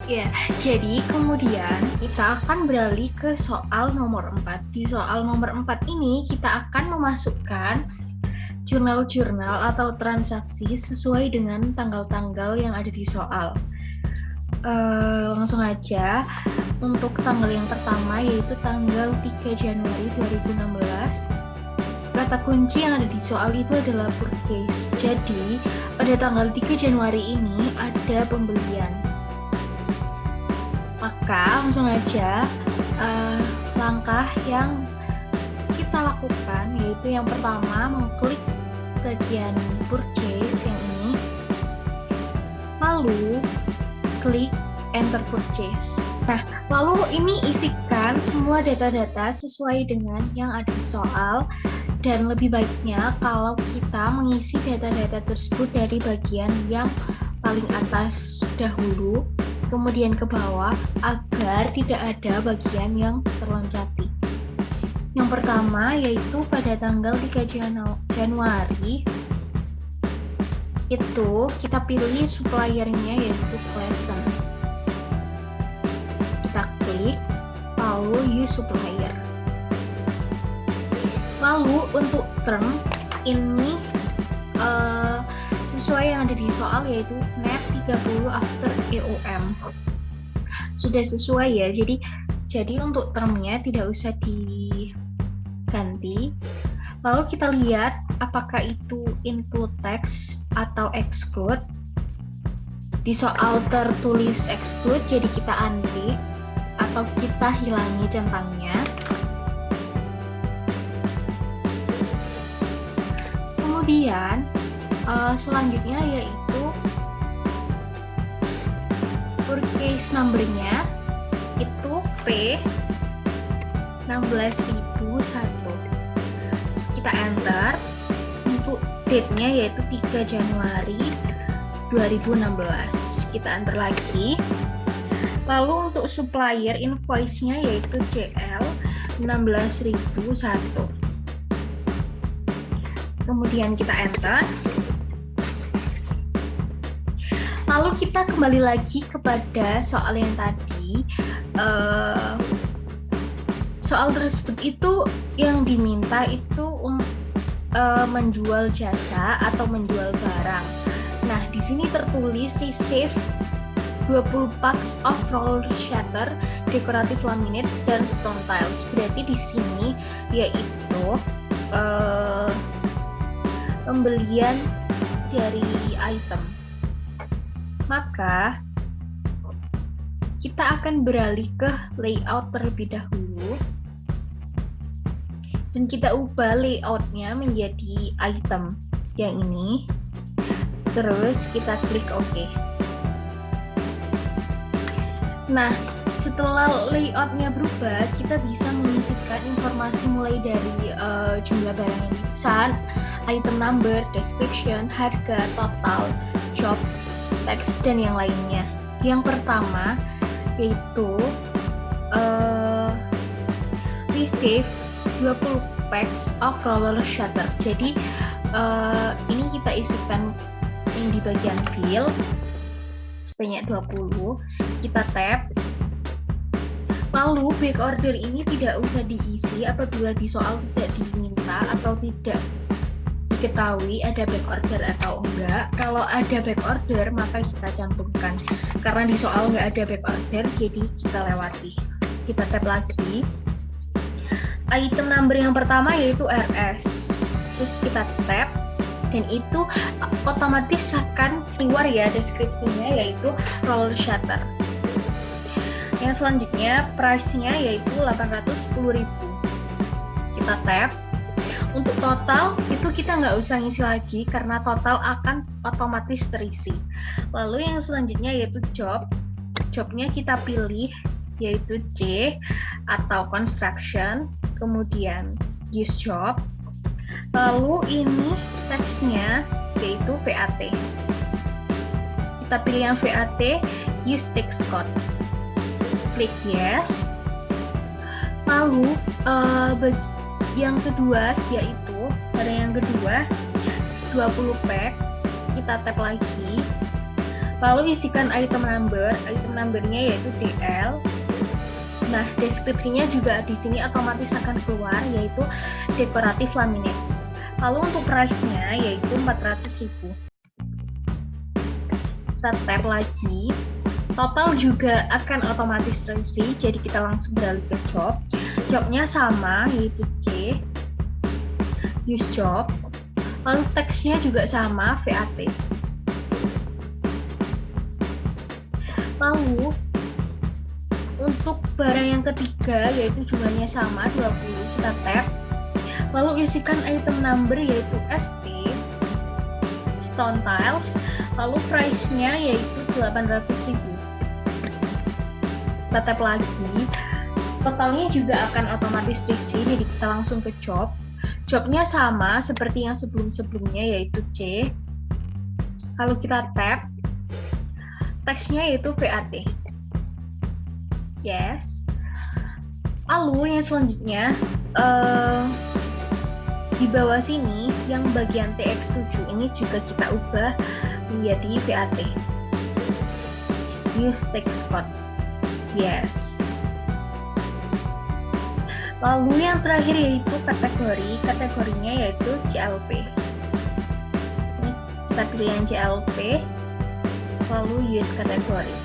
Ya, jadi kemudian kita akan beralih ke soal nomor 4. Di soal nomor 4 ini kita akan memasukkan jurnal-jurnal atau transaksi sesuai dengan tanggal-tanggal yang ada di soal. Langsung aja, untuk tanggal yang pertama yaitu tanggal 3 Januari 2016. Kata kunci yang ada di soal itu adalah purchase. Jadi, pada tanggal 3 Januari ini ada pembelian. Maka langsung aja langkah yang kita lakukan yaitu yang pertama mengklik bagian purchase yang ini, lalu klik enter purchase. Nah, lalu ini isikan semua data-data sesuai dengan yang ada di soal, dan lebih baiknya kalau kita mengisi data-data tersebut dari bagian yang paling atas dahulu, kemudian ke bawah, agar tidak ada bagian yang terloncati. Yang pertama yaitu pada tanggal 3 Januari itu kita pilih suppliernya yaitu Clason. Kita klik, lalu use supplier. Lalu untuk term ini sesuai yang ada di soal yaitu net 30 after EOM. Sudah sesuai ya, jadi untuk termnya tidak usah diganti. Lalu kita lihat apakah itu include text atau exclude. Di soal tertulis exclude, jadi kita untick atau kita hilangi centangnya. Kemudian selanjutnya yaitu purchase number-nya itu P 16.001. Kita enter. Untuk date-nya yaitu 3 Januari 2016. Kita enter lagi. Lalu untuk supplier invoice-nya yaitu CL 16.001. Kemudian kita enter. Lalu kita kembali lagi kepada soal yang tadi. Soal tersebut itu yang diminta itu menjual jasa atau menjual barang. Nah, di sini tertulis receive 20 packs of roller shutter, decorative laminates, dan stone tiles. Berarti di sini yaitu pembelian dari item. Maka kita akan beralih ke layout terlebih dahulu, dan kita ubah layoutnya menjadi item yang ini. Terus kita klik OK. Nah, setelah layoutnya berubah, kita bisa mengisikan informasi mulai dari jumlah barang yang dipesan, item number, description, harga, total, job, teks, dan yang lainnya. Yang pertama yaitu receive 20 packs of roller shutter. Jadi ini kita isikan yang di bagian fill sebanyak 20. Kita tab. Lalu back order ini tidak usah diisi apabila di soal tidak diminta atau tidak diketahui ada back order atau enggak. Kalau ada back order maka kita cantumkan. Karena di soal nggak ada back order, jadi kita lewati. Kita tab lagi. Item number yang pertama yaitu RS. Terus kita tab, dan itu otomatis akan keluar ya deskripsinya yaitu roller shutter. Yang selanjutnya price-nya yaitu 810.000. Kita tab. Untuk total itu kita nggak usah ngisi lagi karena total akan otomatis terisi. Lalu yang selanjutnya yaitu job. Jobnya kita pilih yaitu C atau construction, kemudian use job. Lalu ini teksnya yaitu VAT. Kita pilih yang VAT, use text code. Klik yes. Lalu yang kedua yaitu pada yang kedua 20 pack, kita tab lagi. Lalu isikan item numbernya yaitu DL. Nah, deskripsinya juga di sini otomatis akan keluar, yaitu dekoratif laminates. Lalu untuk price-nya yaitu 400.000. Kita tap lagi. Total juga akan otomatis terisi, jadi kita langsung beralih ke job. Jobnya sama, yaitu C. Use job. Lalu teksnya juga sama, VAT. Lalu untuk barang yang ketiga yaitu jumlahnya sama 20, kita tap. Lalu isikan item number yaitu ST, stone tiles. Lalu price-nya yaitu 800.000. Kita tap lagi. Totalnya juga akan otomatis terisi, jadi kita langsung ke job. Jobnya sama seperti yang sebelum-sebelumnya yaitu C. Lalu kita tap. Teksnya yaitu VAT. Yes. Lalu yang selanjutnya di bawah sini yang bagian TX7 ini juga kita ubah menjadi VAT. Use text code. Yes. Lalu yang terakhir yaitu kategori. Kategorinya yaitu CLP. Ini kita pilih yang CLP. Lalu use kategori.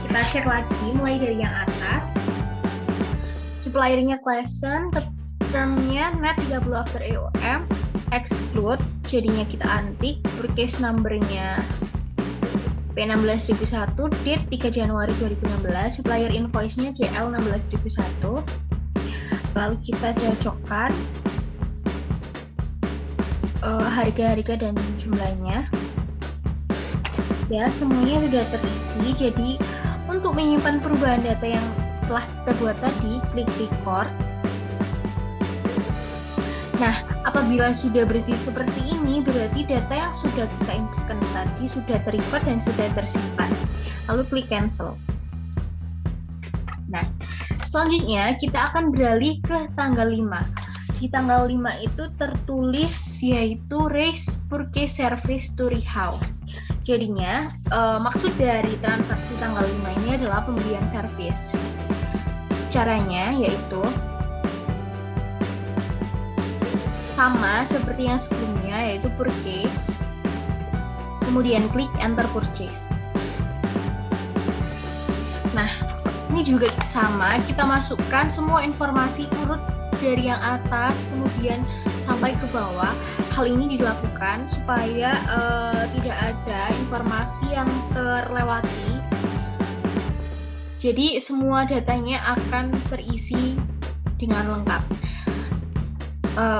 Kita cek lagi mulai dari yang atas. Suppliernya Classen, termnya net 30 after EOM, exclude, jadinya kita antik, purchase numbernya P16001, date 3 Januari 2016, supplier invoice-nya JL 16001. Lalu kita cocokkan harga-harga dan jumlahnya. Ya, semuanya sudah terisi, jadi untuk menyimpan perubahan data yang telah kita buat tadi, klik record. Nah, apabila sudah bersih seperti ini, berarti data yang sudah kita inputkan tadi sudah terrecord dan sudah tersimpan. Lalu klik cancel. Nah, selanjutnya kita akan beralih ke tanggal 5. Di tanggal 5 itu tertulis yaitu raise purchase service to Rihau. Jadinya, maksud dari transaksi tanggal 5 ini adalah pembelian servis. Caranya yaitu sama seperti yang sebelumnya, yaitu purchase, kemudian klik enter purchase. Nah, ini juga sama, kita masukkan semua informasi urut dari yang atas kemudian sampai ke bawah. Hal ini dilakukan supaya tidak ada informasi yang terlewati. Jadi semua datanya akan terisi dengan lengkap.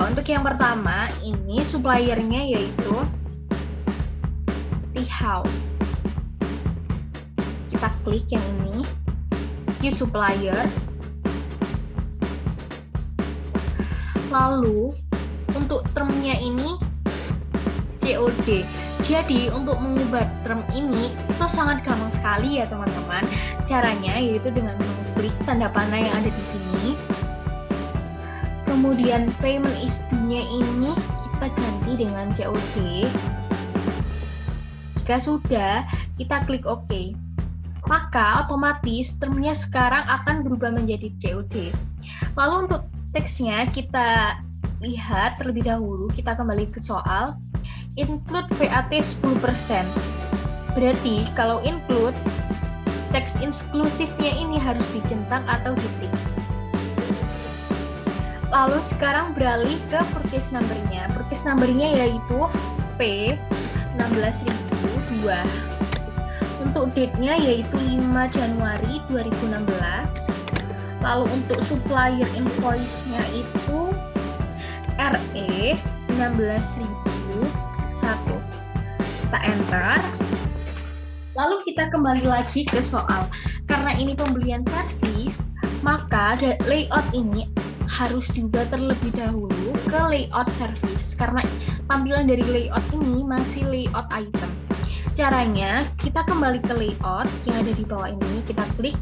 Untuk yang pertama, ini suppliernya yaitu Rihau. Kita klik yang ini, di supplier. Lalu untuk termnya ini COD. Jadi untuk mengubah term ini itu sangat gampang sekali ya teman-teman. Caranya yaitu dengan mengklik tanda panah yang ada di sini. Kemudian payment is due-nya ini kita ganti dengan COD. Jika sudah, kita klik OK. Maka otomatis termnya sekarang akan berubah menjadi COD. Lalu untuk teksnya kita lihat terlebih dahulu, kita kembali ke soal. Include VAT 10%. Berarti kalau include, teks inklusifnya ini harus dicentang atau ditik. Lalu sekarang beralih ke purchase number-nya. Purchase number-nya yaitu P16002. Untuk date-nya yaitu 5 Januari 2016. Lalu untuk supplier invoice-nya itu RE 16.001. Kita enter. Lalu kita kembali lagi ke soal. Karena ini pembelian servis, maka layout ini harus diubah terlebih dahulu ke layout service. Karena tampilan dari layout ini masih layout item. Caranya, kita kembali ke layout yang ada di bawah ini, kita klik.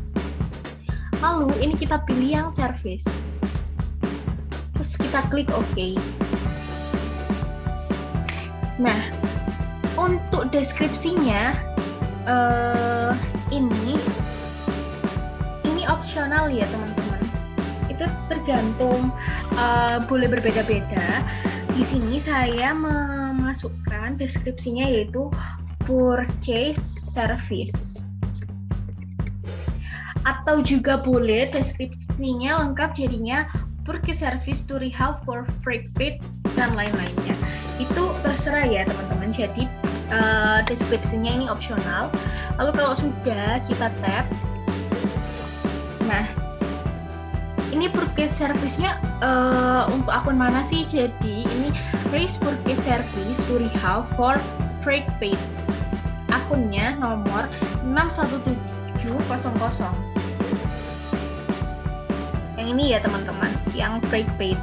Lalu ini kita pilih yang service. Terus kita klik OK. Nah, untuk deskripsinya ini opsional ya teman-teman. Itu tergantung, boleh berbeda-beda. Di sini saya memasukkan deskripsinya yaitu purchase service. Atau juga boleh deskripsinya lengkap jadinya purchase service to rehab for freight paid dan lain-lainnya. Itu terserah ya teman-teman. Jadi deskripsinya ini opsional. Lalu kalau sudah kita tap, nah ini purchase service-nya untuk akun mana sih? Jadi ini raise purchase service to rehab for freight paid. Akunnya nomor 61700. Yang ini ya teman-teman, yang freight paid.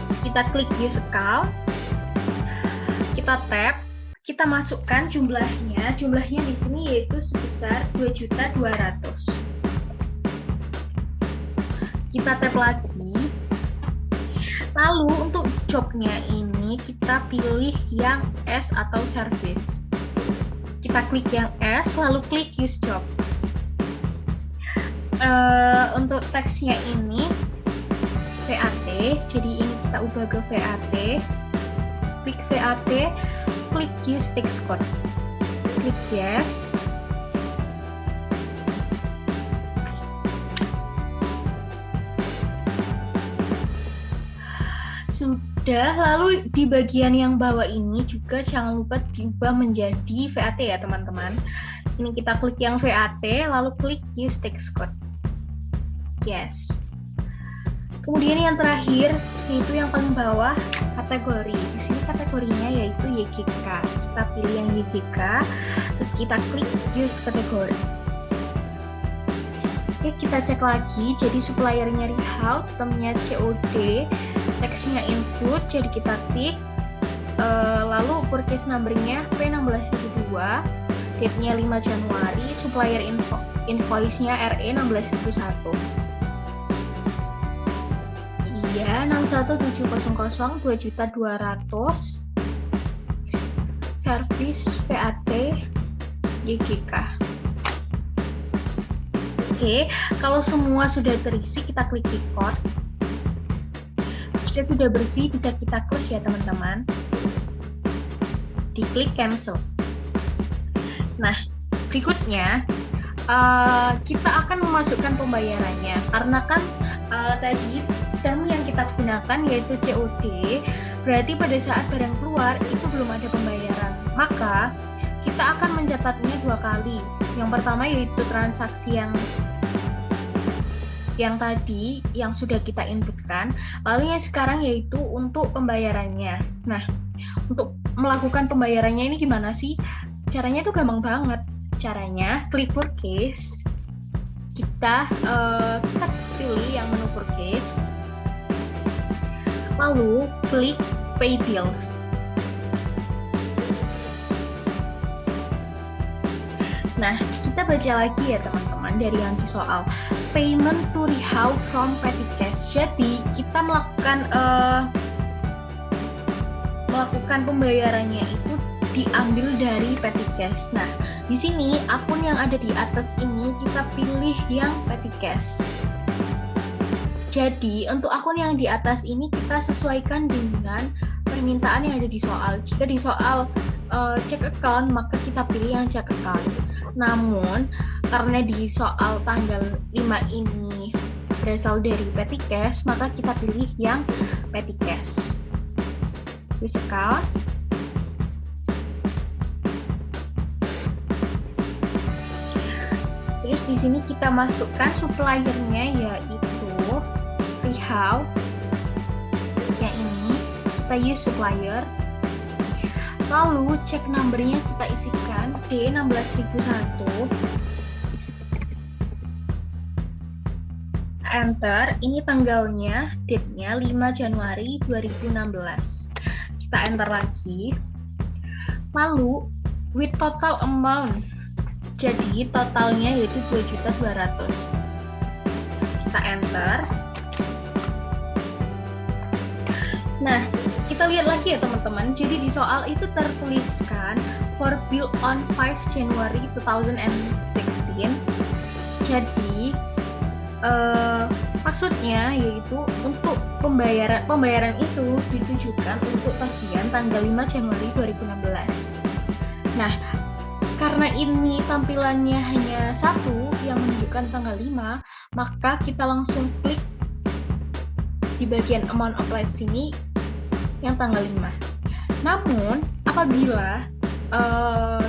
Terus kita klik use account, kita tap, kita masukkan jumlahnya. Jumlahnya di sini yaitu sebesar 2.200.000. Kita tap lagi. Lalu untuk jobnya ini kita pilih yang S atau service. Kita klik yang S, lalu klik use job. Untuk teksnya ini VAT, jadi ini kita ubah ke VAT. Klik VAT, klik use text code. Klik yes. Sudah, lalu di bagian yang bawah ini juga jangan lupa diubah menjadi VAT ya teman-teman. Ini kita klik yang VAT, lalu klik use text code. Yes. Kemudian yang terakhir, yaitu yang paling bawah, kategori. Di sini kategorinya yaitu YGK. Kita pilih yang YGK, terus kita klik use kategori. Oke, kita cek lagi. Jadi suppliernya rehab, itemnya COD, teksnya input, jadi kita klik. Lalu purchase number-nya P16.002, date-nya 5 Januari, supplier invoice-nya RE 16.001. Iya, 61700, 2.200.000, service VAT YGK. Oke, kalau semua sudah terisi, kita klik record. Jika sudah bersih, bisa kita close ya teman-teman. Diklik cancel. Nah, berikutnya kita akan memasukkan pembayarannya. Karena kan tadi term yang kita gunakan yaitu COD, berarti pada saat barang keluar itu belum ada pembayaran. Maka kita akan mencatatnya 2 kali. Yang pertama yaitu transaksi yang tadi yang sudah kita inputkan, lalu yang sekarang yaitu untuk pembayarannya. Nah, untuk melakukan pembayarannya ini gimana sih? Caranya itu gampang banget. Caranya klik purchase, kita pilih yang menu purchase, lalu klik pay bills. Nah, kita baca lagi ya teman-teman dari yang di soal. Payment to rehab from petty cash. Jadi, kita melakukan pembayarannya itu diambil dari petty cash. Nah, di sini akun yang ada di atas ini kita pilih yang petty cash. Jadi, untuk akun yang di atas ini kita sesuaikan dengan permintaan yang ada di soal. Jika di soal check account, maka kita pilih yang check account. Namun, karena di soal tanggal 5 ini berasal dari petty cash, maka kita pilih yang petty cash. Use account. Terus di sini kita masukkan suppliernya yaitu rehab. Yang ini kita use supplier. Lalu check number-nya kita isikan D16001. Enter, ini tanggalnya, date-nya 5 Januari 2016. Kita enter lagi. Lalu with total amount. Jadi totalnya yaitu 2.200.000. Kita enter. Nah, kita lihat lagi ya teman-teman. Jadi di soal itu tertuliskan for bill on 5 January 2016. Jadi maksudnya yaitu untuk pembayaran itu ditujukan untuk tagihan tanggal 5 Januari 2016. Nah, karena ini tampilannya hanya satu yang menunjukkan tanggal 5, maka kita langsung klik di bagian amount applied sini yang tanggal 5. Namun, apabila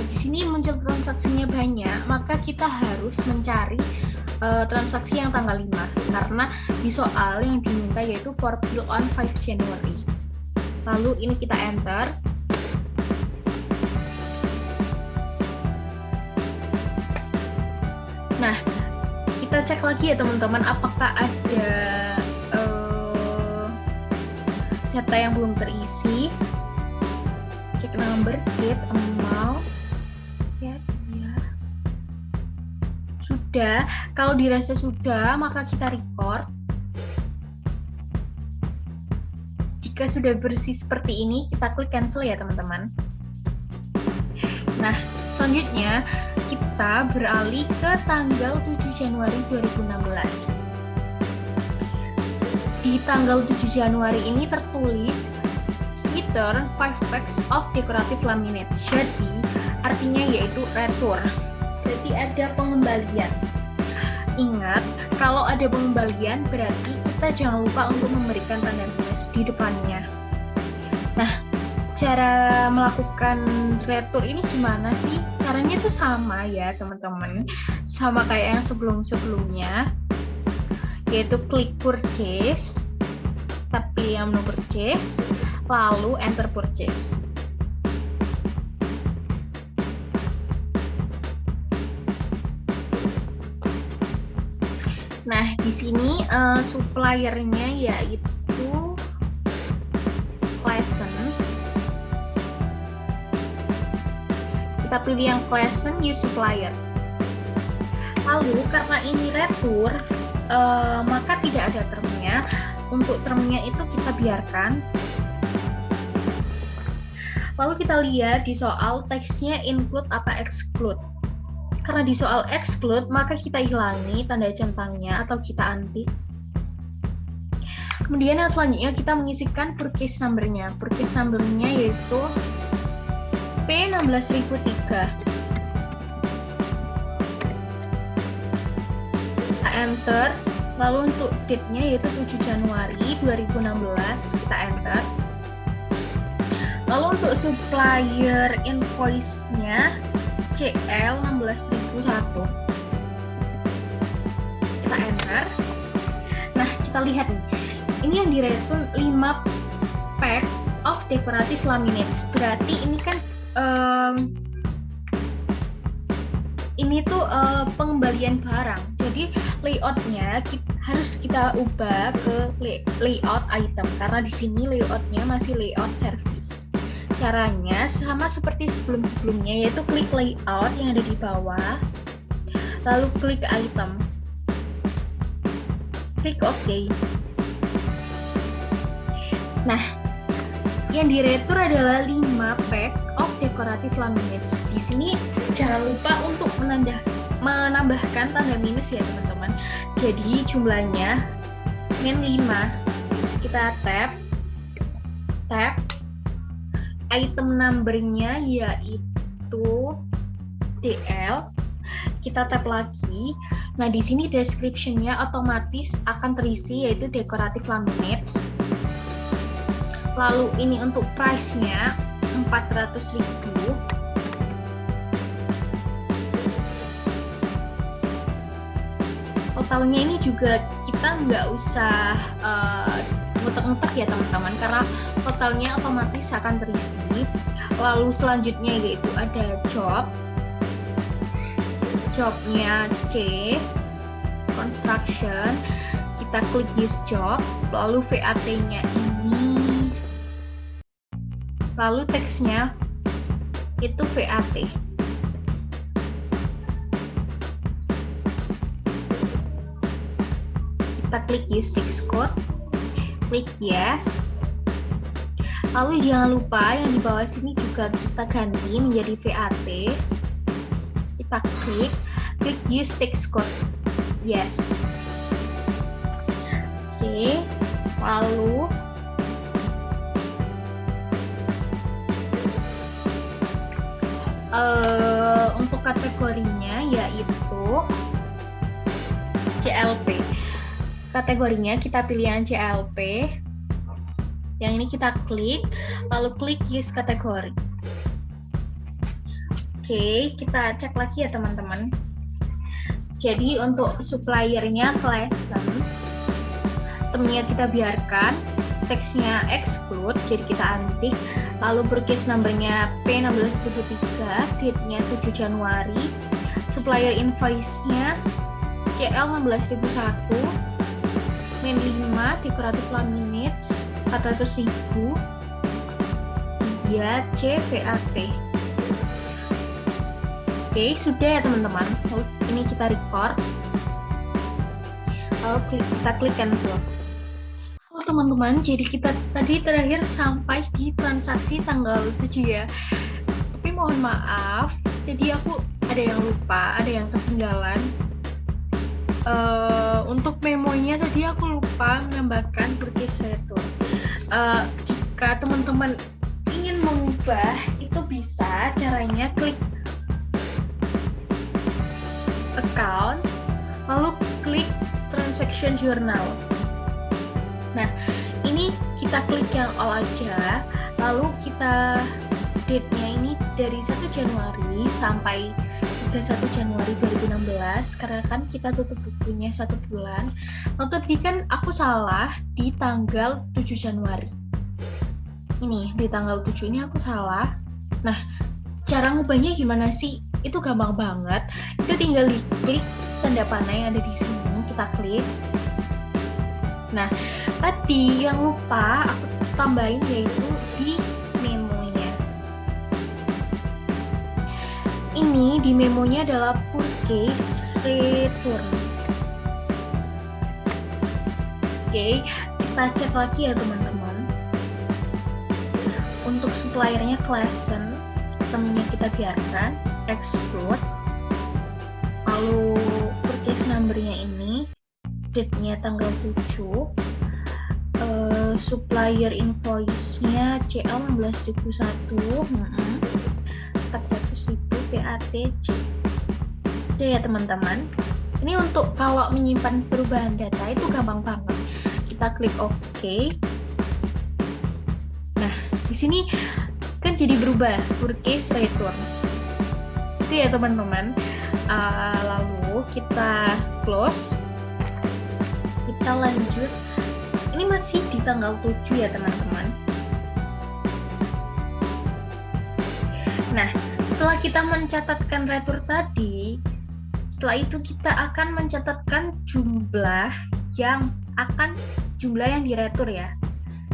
di sini muncul transaksinya banyak, maka kita harus mencari transaksi yang tanggal 5 karena di soal yang diminta yaitu for bill on 5 January. Lalu ini kita enter. Nah, kita cek lagi ya teman-teman apakah ada data yang belum terisi. Cek number, date, amount. Sudah, kalau dirasa sudah, maka kita record. Jika sudah bersih seperti ini, kita klik cancel ya teman-teman. Nah, selanjutnya kita beralih ke tanggal 7 Januari 2016. Di tanggal 7 Januari ini tertulis return 5 packs of decorative laminate. Jadi, artinya yaitu retur. Berarti ada pengembalian. Ingat, kalau ada pengembalian berarti kita jangan lupa untuk memberikan tanda minus di depannya. Nah, cara melakukan retur ini gimana sih? Caranya itu sama ya teman-teman, sama kayak yang sebelum-sebelumnya, yaitu klik purchase, kita pilih yang menu purchase, lalu enter purchase. Nah, di sini suppliernya yaitu Claesen. Kita pilih yang Claesen use supplier. Lalu karena ini retur, maka tidak ada termnya. Untuk termnya itu kita biarkan. Lalu kita lihat di soal teksnya include apa exclude. Karena di soal exclude, maka kita hilangi tanda centangnya atau kita anti. Kemudian yang selanjutnya kita mengisikan purchase number-nya. Purchase number-nya yaitu P16003. Kita enter. Lalu untuk date-nya yaitu 7 Januari 2016, kita enter. Lalu untuk supplier invoice-nya CL 16.001. Kita enter. Nah, kita lihat nih. Ini yang direturn 5 pack of decorative laminates. Berarti ini kan ini tuh pengembalian barang. Jadi layoutnya harus kita ubah ke layout item karena di sini layoutnya masih layout service. Caranya sama seperti sebelum-sebelumnya, yaitu klik layout yang ada di bawah, lalu klik item, klik OK. Nah, yang diretur adalah 5 pack of decorative laminates. Di sini jangan lupa untuk menambahkan tanda minus ya teman-teman. Jadi jumlahnya min 5. Terus kita tab item number-nya yaitu DL. Kita tab lagi. Nah, di sini description-nya otomatis akan terisi yaitu decorative laminates. Lalu ini untuk price-nya 400.000. Totalnya ini juga kita nggak usah mutek-mutek ya teman-teman, karena totalnya otomatis akan terisi. Lalu selanjutnya yaitu ada jobnya C, construction, kita klik use job, lalu VAT-nya ini, lalu teksnya itu VAT. Kita klik use text code, klik yes, Lalu jangan lupa yang di bawah sini juga kita ganti menjadi VAT. Kita klik use text code. Yes. Oke. Lalu untuk kategorinya yaitu CLP. Kategorinya kita pilih yang CLP. Yang ini kita klik, lalu klik use kategori. Oke, kita cek lagi ya teman-teman. Jadi untuk suppliernya Classen, termnya kita biarkan, teksnya exclude, jadi kita antik, lalu purchase numbernya P16003, date-nya 7 Januari, supplier invoice-nya CL16001, main 5, dekoratif laminates 400.000, ya CVAT. Oke, sudah ya teman-teman. Ini kita record. Lalu kita klik cancel. Halo teman-teman, jadi kita tadi terakhir sampai di transaksi tanggal 7 ya. Tapi mohon maaf, jadi aku ada yang lupa, ada yang ketinggalan. Untuk memonya tadi aku lupa menambahkan purchase return. Jika teman-teman ingin mengubah, itu bisa caranya klik account, lalu klik transaction journal. Nah, ini kita klik yang all aja, lalu kita date-nya ini dari 1 Januari sampai 31 Januari 2016, karena kan kita tutup bukunya 1 bulan. Waktu tadi kan aku salah di tanggal 7 Januari. Ini, di tanggal 7 ini aku salah. Nah, cara ngubahnya gimana sih? Itu gampang banget. Itu tinggal diklik tanda panah yang ada di sini, kita klik. Nah, tadi yang lupa aku tambahin yaitu di memonya. Ini di memonya adalah purchase return. Oke, kita cek lagi ya teman-teman. Untuk suppliernya Classen, termnya kita biarkan, exclude. Lalu purchase numbernya ini, date-nya tanggal 7. Supplier invoice-nya CL16001, 400.000 PATC. Oke ya teman-teman. Ini untuk kalau menyimpan perubahan data itu gampang banget. Kita klik OK. Nah, di sini kan jadi berubah purchase return. Itu ya teman-teman. Lalu kita close. Kita lanjut. Ini masih di tanggal 7 ya teman-teman. Nah, setelah kita mencatatkan retur tadi, setelah itu kita akan mencatatkan jumlah yang diretur ya.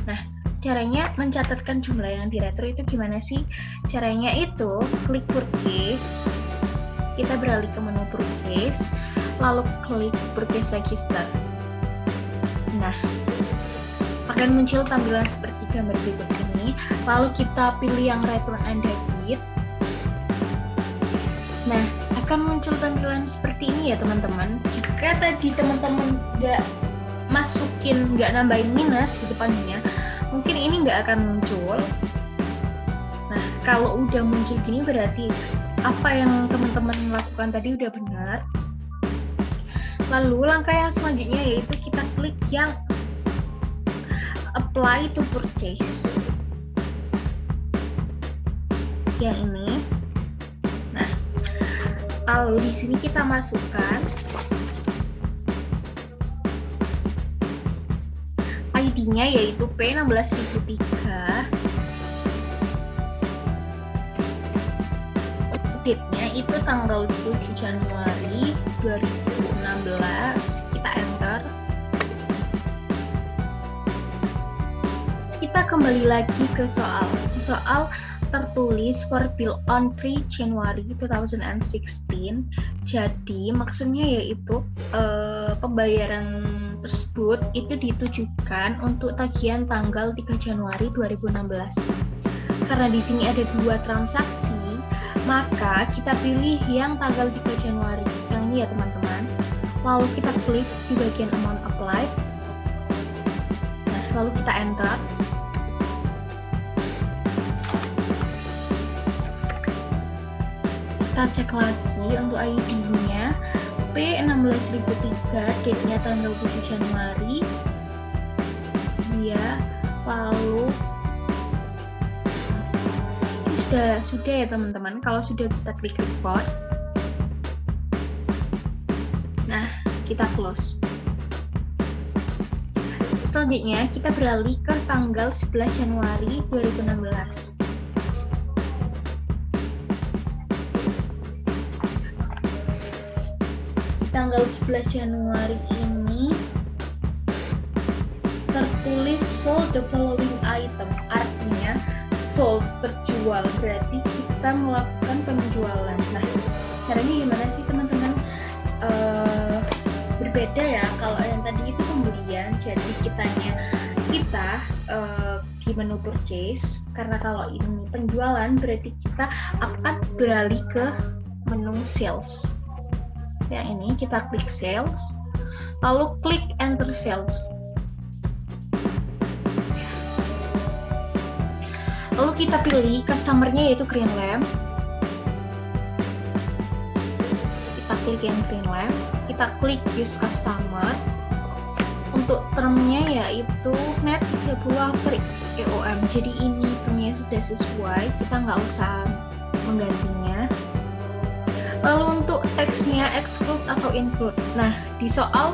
Nah, caranya mencatatkan jumlah yang diretur itu gimana sih? Caranya itu klik purchase, kita beralih ke menu purchase, lalu klik purchase register. Nah, akan muncul tampilan seperti gambar berikut ini. Lalu kita pilih yang return and debit. Nah, akan muncul tampilan seperti ini ya teman-teman. Jika tadi teman-teman nggak nambahin minus di depannya, mungkin ini nggak akan muncul. Nah, kalau udah muncul gini berarti apa yang teman-teman lakukan tadi udah benar. Lalu langkah yang selanjutnya yaitu kita klik yang apply to purchase. Yang ini. Nah, lalu di sini kita masukkan ID-nya yaitu P16003. Date-nya itu tanggal 7 Januari 2016. Kita enter. Kita kembali lagi ke soal. Di soal tertulis for bill on 3 January 2016. Jadi maksudnya yaitu pembayaran tersebut itu ditujukan untuk tagihan tanggal 3 Januari 2016. Karena di sini ada 2 transaksi, maka kita pilih yang tanggal 3 Januari. Yang ini ya teman-teman. Lalu kita klik di bagian amount applied. Nah, lalu kita enter. Kita cek lagi untuk ID-nya P16003, date-nya tanggal 7 Januari. Iya, lalu ini sudah ya teman-teman. Kalau sudah, kita klik report. Nah, kita close. Selanjutnya kita beralih ke tanggal 11 Januari 2016. Tanggal 11 Januari ini tertulis sold the following item, artinya sold, terjual, berarti kita melakukan penjualan. Nah, caranya gimana sih teman-teman? Berbeda ya, kalau yang tadi itu pembelian, jadi kita di menu purchase, karena kalau ini penjualan berarti kita akan beralih ke menu sales. Yang ini kita klik sales, lalu klik enter sales. Lalu kita pilih customer-nya yaitu Green Lamp. Kita klik yang Green Lamp, kita klik use customer. Untuk termnya yaitu net 30 after EOM. Jadi ini termnya sudah sesuai, kita nggak usah menggantinya. Lalu untuk teksnya exclude atau include. Nah, di soal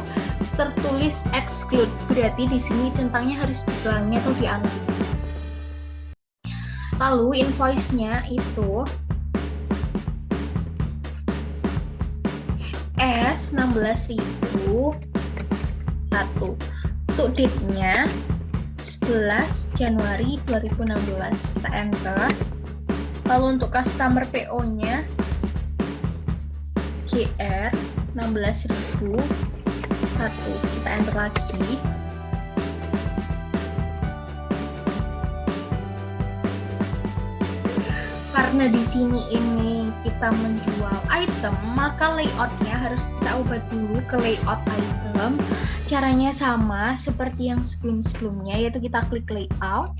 tertulis exclude, berarti di sini centangnya harus dipelangi atau diangkat. Lalu invoice-nya itu S16.001. Untuk date-nya 11 Januari 2016. Kita enter. Lalu untuk customer PO-nya GR 16.001, kita enter lagi. Karena di sini ini kita menjual item, maka layoutnya harus kita ubah dulu ke layout item. Caranya sama seperti yang sebelum-sebelumnya, yaitu kita klik layout,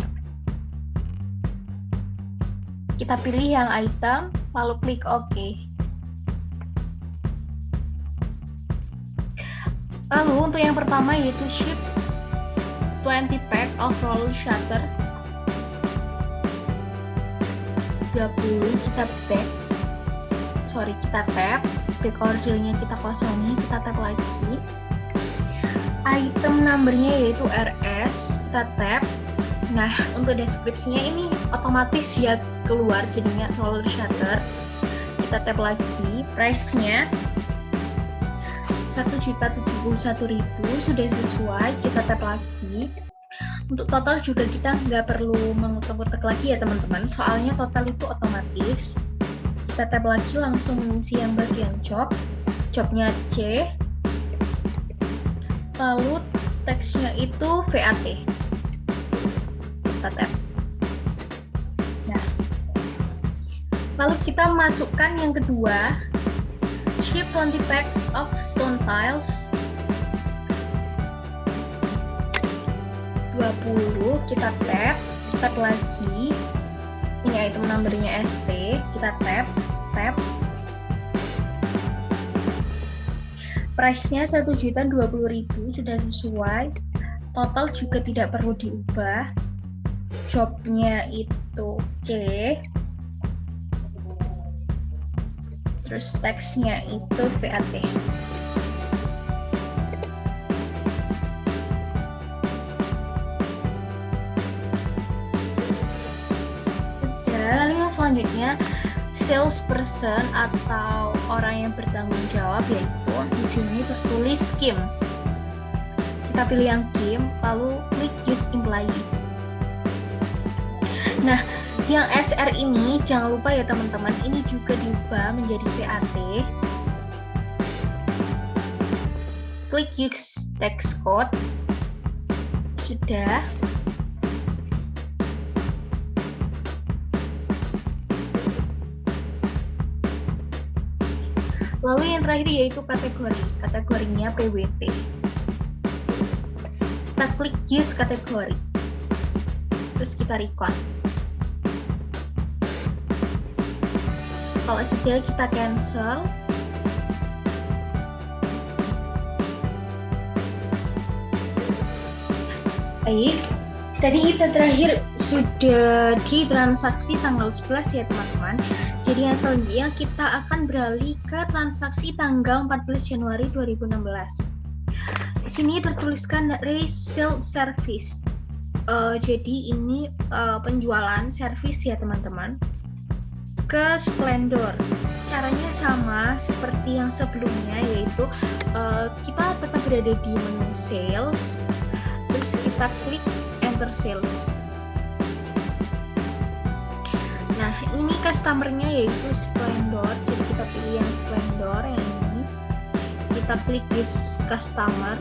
kita pilih yang item, lalu klik OK. Lalu untuk yang pertama yaitu ship 20 pack of roll shutter 20, kita tap back ordernya, kita kosongi, kita tap lagi. Item numbernya yaitu RS, kita tap. Nah, untuk deskripsinya ini otomatis ya keluar jadinya roll shutter. Kita tap lagi. Price-nya 1.071.000 sudah sesuai, kita tap lagi. Untuk total juga kita nggak perlu mengutak-utak lagi ya teman-teman, soalnya total itu otomatis. Kita tap lagi, langsung mengisi yang bagian jobnya C, lalu teksnya itu VAT. Kita tap. Nah, lalu kita masukkan yang kedua, ship 20 packs of stone tiles 20, kita tap lagi. Ini item numbernya ST, kita tap. Price-nya 1.020.000 sudah sesuai. Total juga tidak perlu diubah. Jobnya itu C. Terus teksnya itu VAT. Lalu yang selanjutnya salesperson atau orang yang bertanggung jawab, yaitu di sini tertulis Kim. Kita pilih yang Kim, lalu klik use employee. Nah, yang SR ini jangan lupa ya teman-teman, ini juga diubah menjadi VAT. klik use text code. Sudah. Lalu yang terakhir yaitu kategori. Kategorinya PWT. Kita klik use kategori. Terus kita record. Kalau sudah, kita cancel. Baik. Tadi kita terakhir sudah di transaksi tanggal 11 ya teman-teman. Jadi yang selanjutnya kita akan beralih ke transaksi tanggal 14 Januari 2016. Di sini tertuliskan resale service. Jadi ini penjualan servis ya teman-teman ke Splendor. Caranya sama seperti yang sebelumnya, yaitu kita tetap berada di menu sales. Terus kita klik enter sales. Nah, ini customernya yaitu Splendor. Jadi kita pilih yang Splendor yang ini. Kita klik use customer.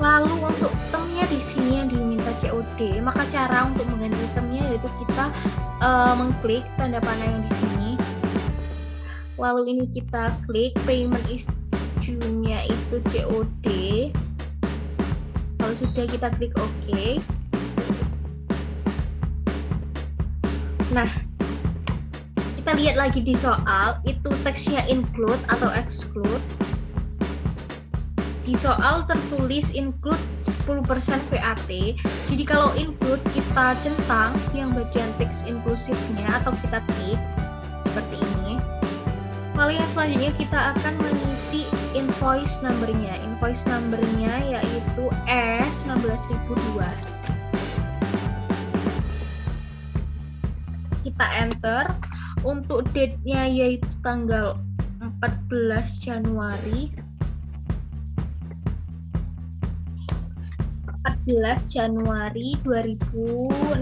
Lalu untuk itemnya di sini yang diminta COD, maka cara untuk mengganti itemnya yaitu kita mengklik tanda panah yang di sini. Lalu ini kita klik payment issue-nya itu COD. Kalau sudah, kita klik OK. Nah, kita lihat lagi di soal, itu teksnya include atau exclude. Di soal tertulis include 10% VAT. Jadi kalau include, kita centang yang bagian teks inklusifnya atau kita klik seperti ini. Lalu yang selanjutnya kita akan mengisi invoice number-nya. Invoice number-nya yaitu S16002. Kita enter. Untuk date-nya yaitu tanggal 14 Januari. 14 Januari 2016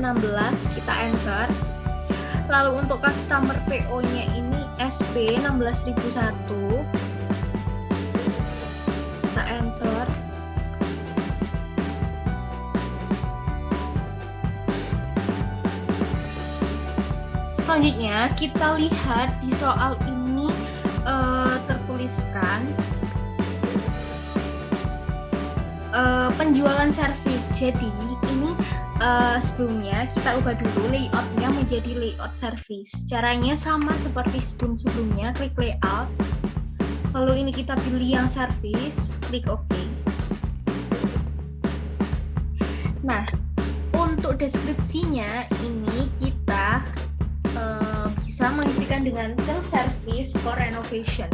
kita enter. Lalu untuk customer PO-nya ini SP16001. Kita enter. Selanjutnya kita lihat di soal ini tertuliskan penjualan servis. Jadi ini sebelumnya kita ubah dulu layoutnya menjadi layout servis. Caranya sama seperti sebelum-sebelumnya, klik layout. Lalu ini kita pilih yang servis, klik OK. Nah, untuk deskripsinya ini kita bisa mengisikan dengan sales service for renovation.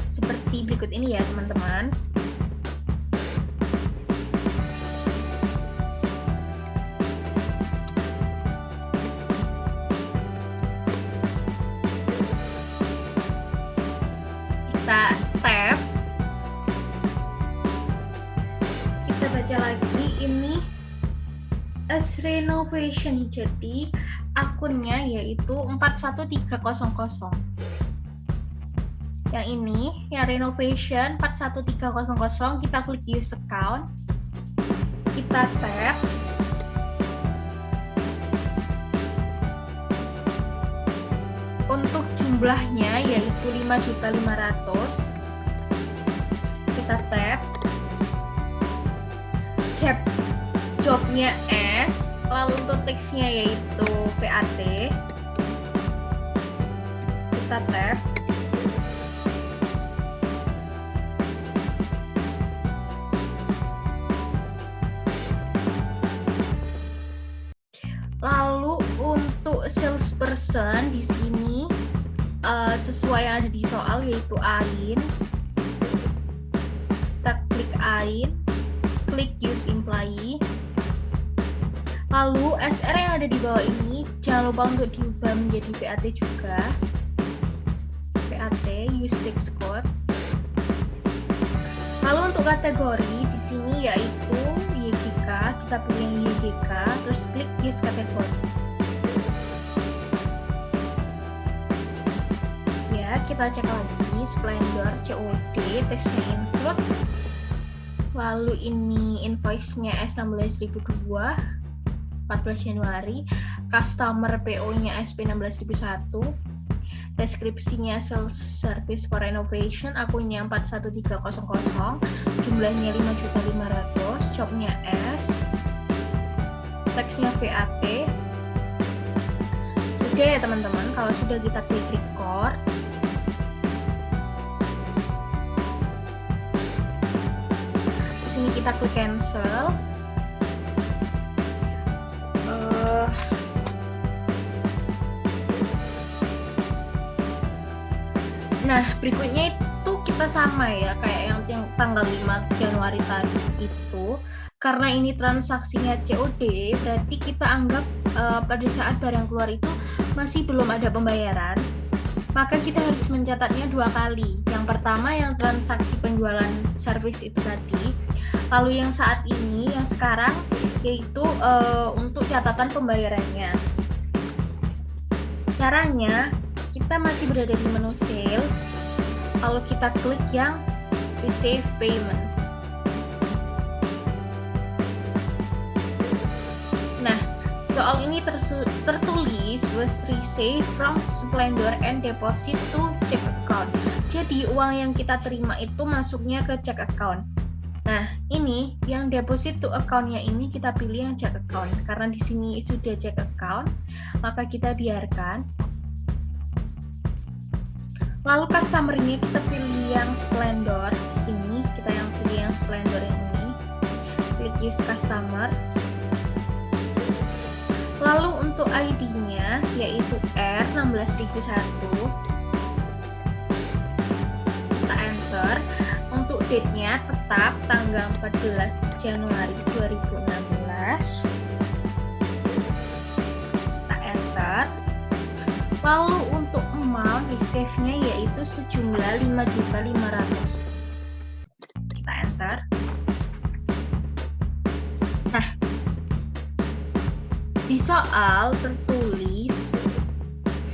Seperti berikut ini ya teman-teman. Kita tab, kita baca lagi ini as renovation. Jadi akunnya yaitu 41300. Yang ini yang renovation 41300, kita klik use account, kita tab. Untuk jumlahnya yaitu 5.500.000. Kita tab. Jobnya S. Lalu untuk teksnya yaitu PAT. Kita tab. Lalu untuk salesperson di sini sesuai yang ada di soal yaitu AIN. Kita klik AIN, klik use employee. Lalu SR yang ada di bawah ini jangan lupa untuk diubah menjadi VAT juga. VAT use text code. Lalu untuk kategori di sini yaitu YGK, kita pilih yang YGK, terus klik use kategori. Ya, kita cek lagi Splendor COD, teksnya include, lalu ini invoice-nya S16.002 14 Januari, customer PO-nya SP16.001, deskripsinya sales service for renovation, akunnya 41300, jumlahnya 5.500.000, shopnya S, teksnya VAT. Sudah ya teman-teman, kalau sudah kita klik record, terus ini kita klik cancel. Nah, berikutnya itu kita sama ya, kayak yang tanggal 5 Januari tadi itu. Karena ini transaksinya COD, berarti kita anggap pada saat barang keluar itu masih belum ada pembayaran. Maka kita harus mencatatnya 2 kali. Yang pertama yang transaksi penjualan servis itu tadi. Lalu yang saat ini, yang sekarang, yaitu untuk catatan pembayarannya. Caranya, kita masih berada di menu sales, lalu kita klik yang receive payment. Nah, soal ini tertulis was received from Splendor and deposit to check account. Jadi uang yang kita terima itu masuknya ke check account. Nah, ini yang deposit to account-nya ini kita pilih yang check account. Karena di sini sudah check account, maka kita biarkan. Lalu customer-nya kita pilih yang Splendor. Di sini kita yang pilih yang Splendor ini. Klik use customer. Lalu untuk ID-nya yaitu R16001. Kita enter. Untuk date-nya tetap tanggal 14 Januari 2016. Kita enter. Lalu untuk amount receive-nya yaitu sejumlah 5.500.000. Kita enter. Nah, di soal tertulis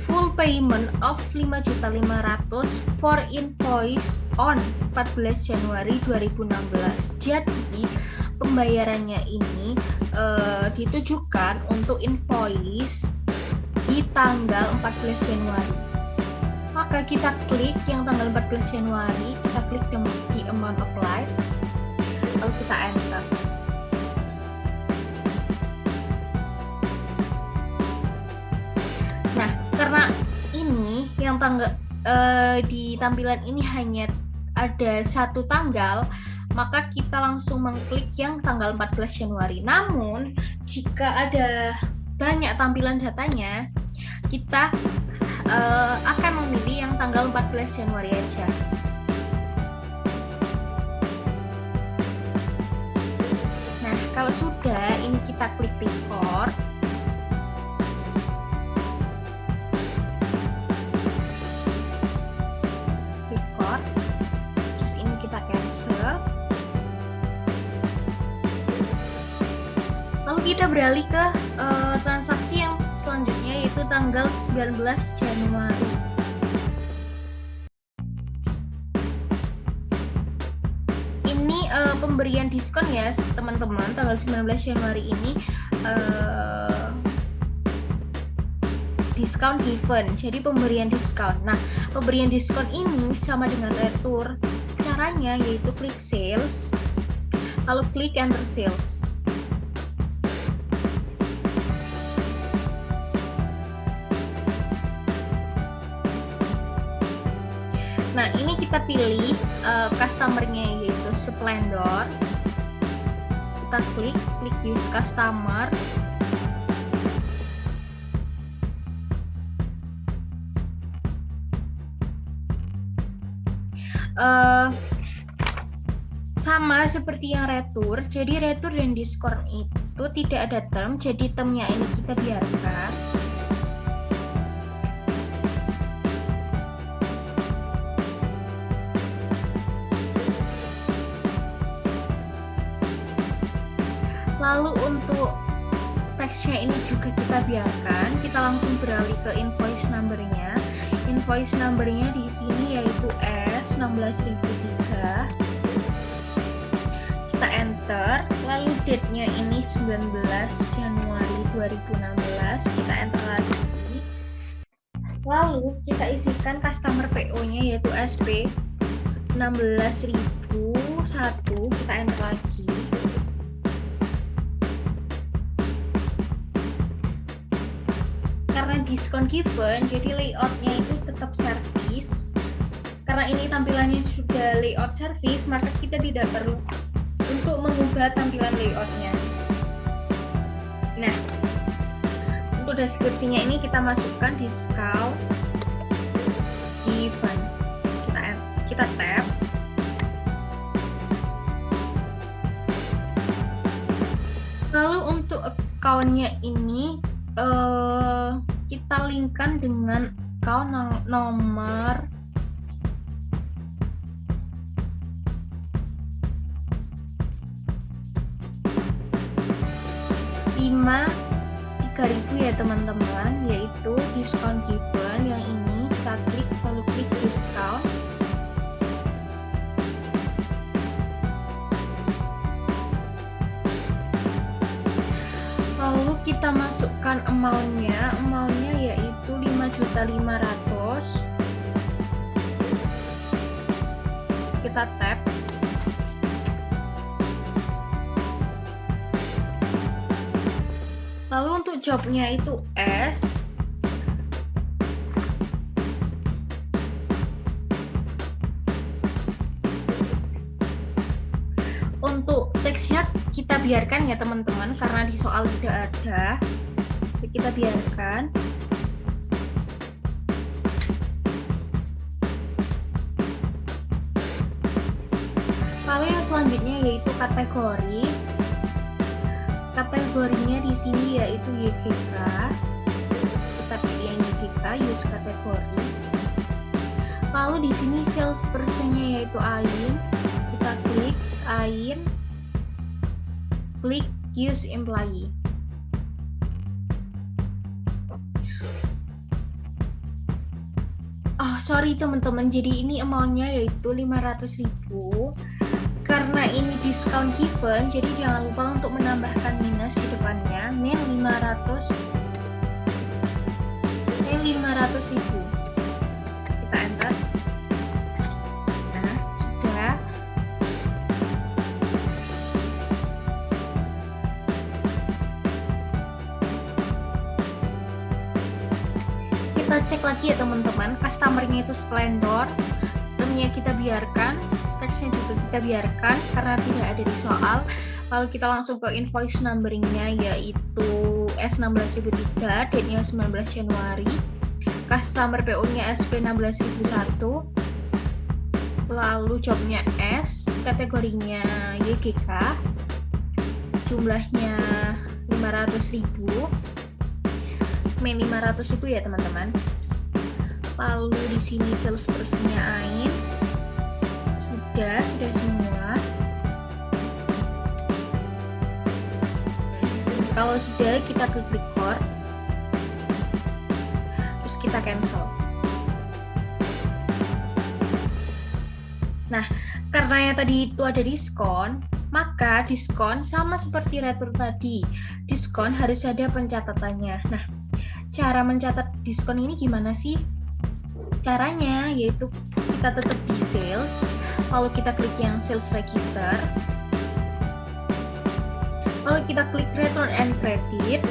full payment of 5.500.000 for invoice on 14 Januari 2016. Jadi pembayarannya ini ditujukan untuk invoice di tanggal 14 Januari. Maka kita klik yang tanggal 14 Januari, kita klik di amount applied, lalu kita enter. Nah, karena ini yang tanggal di tampilan ini hanya ada satu tanggal, maka kita langsung mengklik yang tanggal 14 Januari. Namun, jika ada banyak tampilan datanya, kita akan memilih yang tanggal 14 Januari aja. Nah, kalau sudah, ini kita klik record. Record. Terus ini kita cancel. Lalu kita beralih ke transaksi yang selanjutnya yaitu tanggal 19 Januari. Ini pemberian diskon ya teman-teman, tanggal 19 Januari ini diskon given, jadi pemberian diskon. Nah, pemberian diskon ini sama dengan retur. Caranya yaitu klik sales, lalu klik enter sales. Nah, ini kita pilih customer-nya yaitu Splendor. Kita klik use customer. Sama seperti yang retur. Jadi retur dan diskon itu tidak ada term, jadi termnya ini kita biarkan. Lalu untuk teksnya ini juga kita biarkan. Kita langsung beralih ke invoice number-nya. Invoice number-nya di sini yaitu S16003. Kita enter, lalu date-nya ini 19 Januari 2016, kita enter lagi. Lalu kita isikan customer PO-nya yaitu SP 16.001, kita enter lagi. Karena diskon given, jadi layout-nya itu tetap service. Karena ini tampilannya sudah layout service, maka kita tidak perlu untuk mengubah tampilan layout-nya. Nah, untuk deskripsinya ini kita masukkan discount given. Kita tap. Lalu untuk account-nya ini kita linkkan dengan account nomor 3.000 ya teman-teman, yaitu diskon given. Yang ini kita klik, lalu klik discount. Lalu kita masukkan amount-nya yaitu 5.500.000. Kita tap. Lalu untuk jobnya itu S. Untuk teksnya kita biarkan ya teman-teman, karena di soal tidak ada. Jadi kita biarkan. Lalu yang selanjutnya yaitu kategori. Kategorinya di sini yaitu YGK. Kita pilih yang YGK, use kategori. Lalu di sini salesperson-nya yaitu Ain. Kita klik Ain, klik use employee. Oh, sorry teman-teman, jadi ini amount-nya yaitu 500.000. Karena ini diskon given, jadi jangan lupa untuk menambahkan minus di depannya, min 500.000. Kita enter. Nah, sudah. Kita cek lagi ya teman-teman, customer-nya itu Splendor, termnya kita biarkan, teksnya juga kita biarkan karena tidak ada di soal. Lalu kita langsung ke invoice numbering-nya yaitu S16003, date-nya 19 Januari, customer PO-nya SP16001, lalu job-nya S, kategorinya YGK, jumlahnya 500.000, min 500.000 ya teman-teman. Lalu di sini salesperson-nya Ain. Sudah semua. Kalau sudah, kita klik record, terus kita cancel. Nah, karena yang tadi itu ada diskon, maka diskon sama seperti retur tadi, diskon harus ada pencatatannya. Nah, cara mencatat diskon ini gimana sih? Caranya yaitu kita tetap di sales, lalu kita klik yang sales register, lalu kita klik return and credit.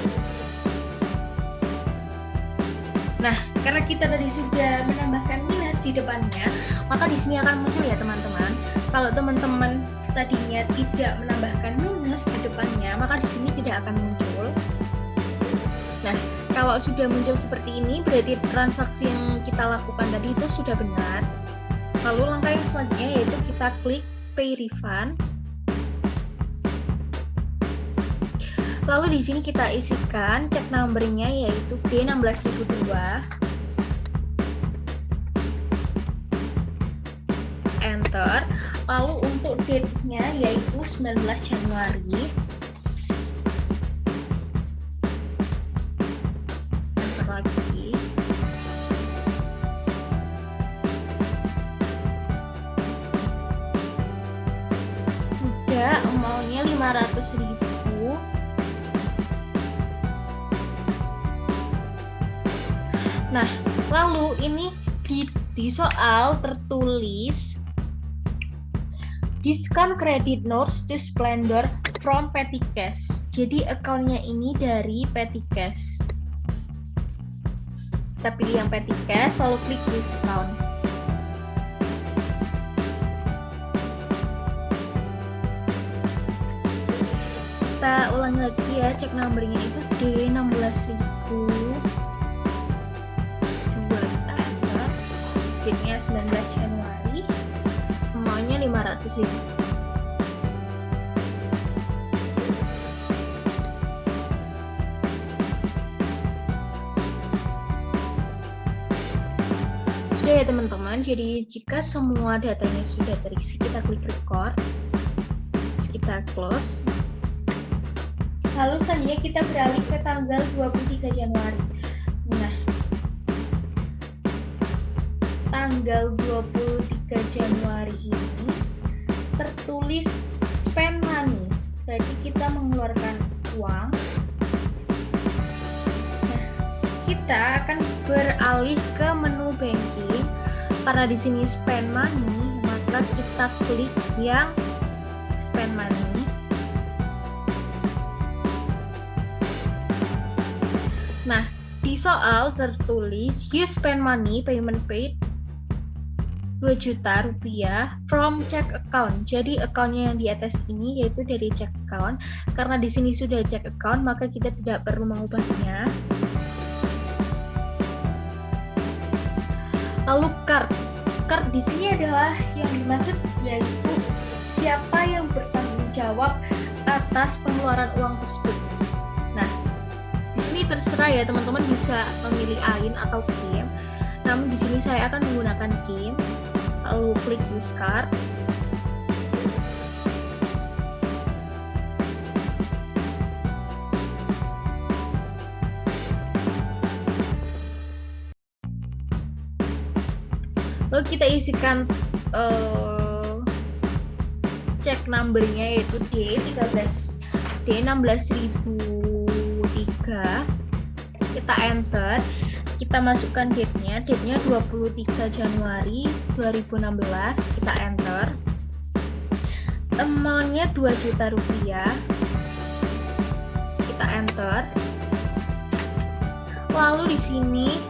Nah, karena kita tadi sudah menambahkan minus di depannya, maka di sini akan muncul ya teman-teman. Kalau teman-teman tadinya tidak menambahkan minus di depannya, maka di sini tidak akan muncul. Nah, kalau sudah muncul seperti ini, berarti transaksi yang kita lakukan tadi itu sudah benar. Lalu langkah yang selanjutnya yaitu kita klik pay refund. Lalu di sini kita isikan check number-nya yaitu B16002. Enter. Lalu untuk date-nya yaitu 19 Januari. Enter lagi. dia maunya 500.000. Nah, lalu ini di soal tertulis discount credit notes to Splendor from Petty Cash. Jadi account-nya ini dari Petty Cash. Kita pilih yang Petty Cash, lalu klik use account. Kita ulang lagi ya, cek numbernya itu D16.000. Date-nya 19 Januari, maunya 500.000. Sudah ya teman-teman, jadi jika semua datanya sudah terisi, kita klik record, terus kita close. Lalu selanjutnya kita beralih ke tanggal 23 Januari. Nah, tanggal 23 Januari ini tertulis spend money, berarti kita mengeluarkan uang. Nah, kita akan beralih ke menu banking. Karena di sini spend money, maka kita klik yang spend money. Nah, di soal tertulis you spend money payment paid 2 juta rupiah from check account. Jadi account-nya yang di atas ini yaitu dari check account. Karena di sini sudah check account, maka kita tidak perlu mengubahnya. Lalu card. Card di sini adalah yang dimaksud yaitu siapa yang bertanggung jawab atas pengeluaran uang tersebut. Nah, di sini terserah ya teman-teman, bisa memilih AIN atau KIM. Namun di sini saya akan menggunakan KIM. Lalu klik use card. Lalu kita isikan cek numbernya yaitu D16.003. Kita enter. Kita masukkan date-nya 23 Januari 2016, kita enter. Amount-nya 2 juta rupiah, kita enter. Lalu di sini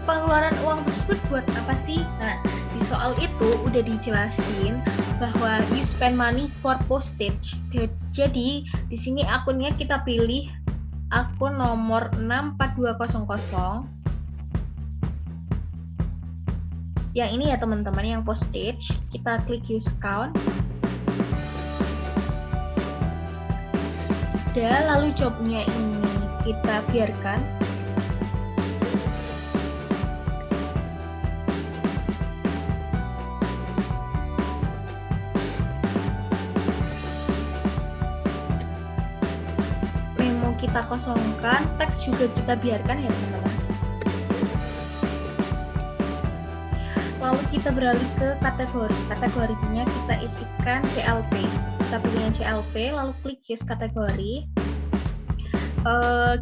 pengeluaran uang tersebut buat apa sih? Nah, di soal itu udah dijelasin bahwa you spend money for postage. Jadi di sini akunnya kita pilih akun nomor 64200. Yang ini ya teman-teman, yang postage. Kita klik use account. Dan lalu jobnya ini kita biarkan. Kita kosongkan, teks juga kita biarkan ya teman-teman. Lalu kita beralih ke kategori. Kategorinya kita isikan CLP. Kita pilih yang CLP, lalu klik use kategori.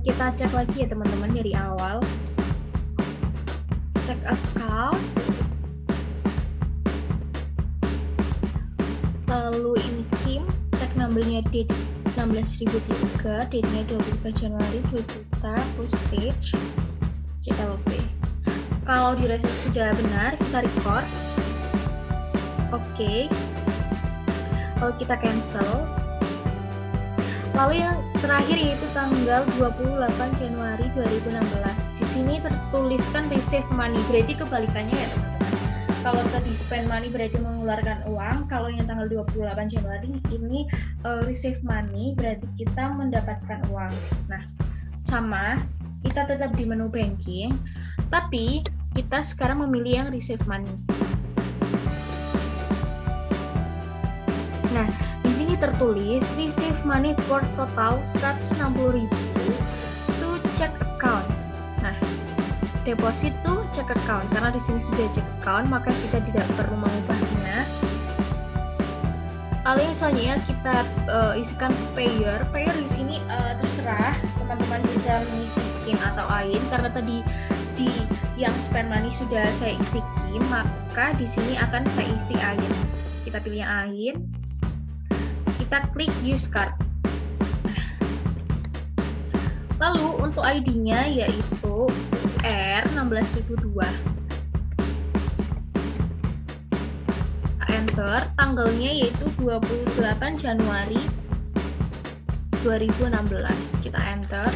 Kita cek lagi ya teman-teman dari awal. Cek account. Lalu ini KIM, cek numbernya date 16.003, date-nya 23 Januari 2 juta, postage, CLP. Kalau dirasa sudah benar, kita record. Oke. Lalu kita cancel. Lalu yang terakhir yaitu tanggal 28 Januari 2016. Di sini tertuliskan receive money, berarti kebalikannya ya teman-teman. Kalau tadi spend money berarti mengeluarkan uang, kalau yang tanggal 28 Januari ini receive money berarti kita mendapatkan uang. Nah, sama, kita tetap di menu banking, tapi kita sekarang memilih yang receive money. Nah, di sini tertulis receive money for total 160.000 to check account. Nah, deposit tuh check account. Karena di sini sudah check account, maka kita tidak perlu mengubahnya. Lalu yang selanjutnya kita isikan payer. Payer di sini terserah teman-teman bisa mengisi in atau AIN, karena tadi di yang spend money sudah saya isi KIM, maka di sini akan saya isi AIN. Kita pilih yang AIN. Kita klik use card. Lalu untuk ID-nya yaitu R16002. Enter, tanggalnya yaitu 28 Januari 2016. Kita enter.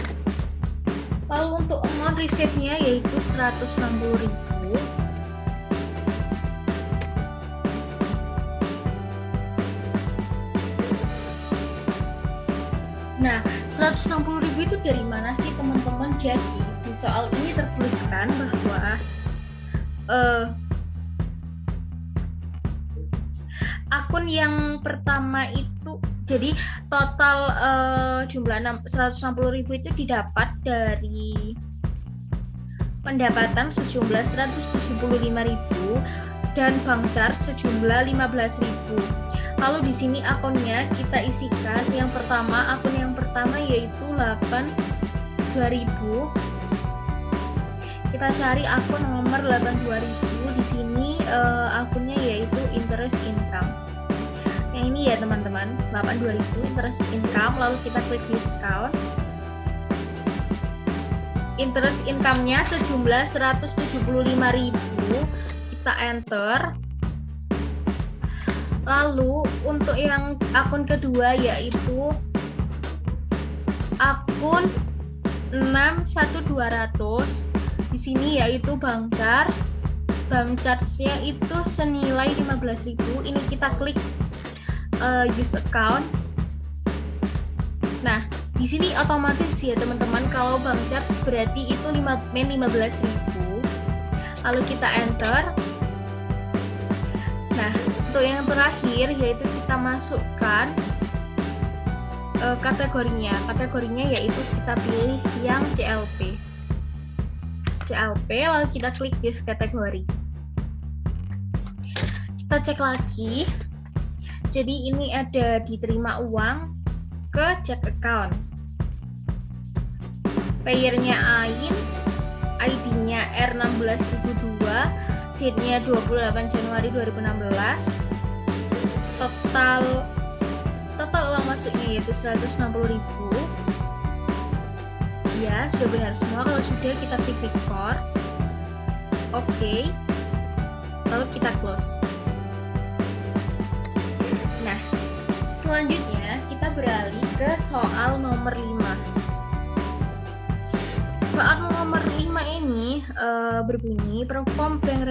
Lalu untuk amount receive-nya yaitu 160.000. Nah, 160.000 itu dari mana sih teman-teman? Jadi di soal ini tertuliskan bahwa akun yang pertama itu, jadi total jumlah 160.000 itu didapat dari pendapatan sejumlah 175.000 dan bank charge sejumlah 15.000. Lalu di sini akunnya kita isikan yang pertama, akun yang pertama yaitu 82.000. Kita cari akun nomor 82.000. Di sini akunnya yaitu interest income. Yang ini ya teman-teman, 82.000 interest income. Lalu kita klik discount. Interest income-nya sejumlah 175.000. Kita enter. Lalu untuk yang akun kedua yaitu akun 61200. Di sini yaitu bank charge. Bank charge-nya itu senilai 15.000. Ini kita klik use account. Nah, di sini otomatis ya teman-teman, kalau bank charge berarti itu min 15.000. Lalu kita enter. Nah, untuk yang terakhir yaitu kita masukkan kategorinya. Kategorinya yaitu kita pilih yang CLP. Lalu kita klik use kategori. Kita cek lagi. Jadi ini ada diterima uang ke check account. Payernya AIN, ID-nya R16002, date-nya 28 Januari 2016. Total uang masuknya yaitu 160.000. Ya, sudah benar semua. Kalau sudah, kita klik record. Oke. Lalu kita close. Nah, selanjutnya kita beralih ke soal nomor 5. Soal nomor 5 ini berbunyi perform bank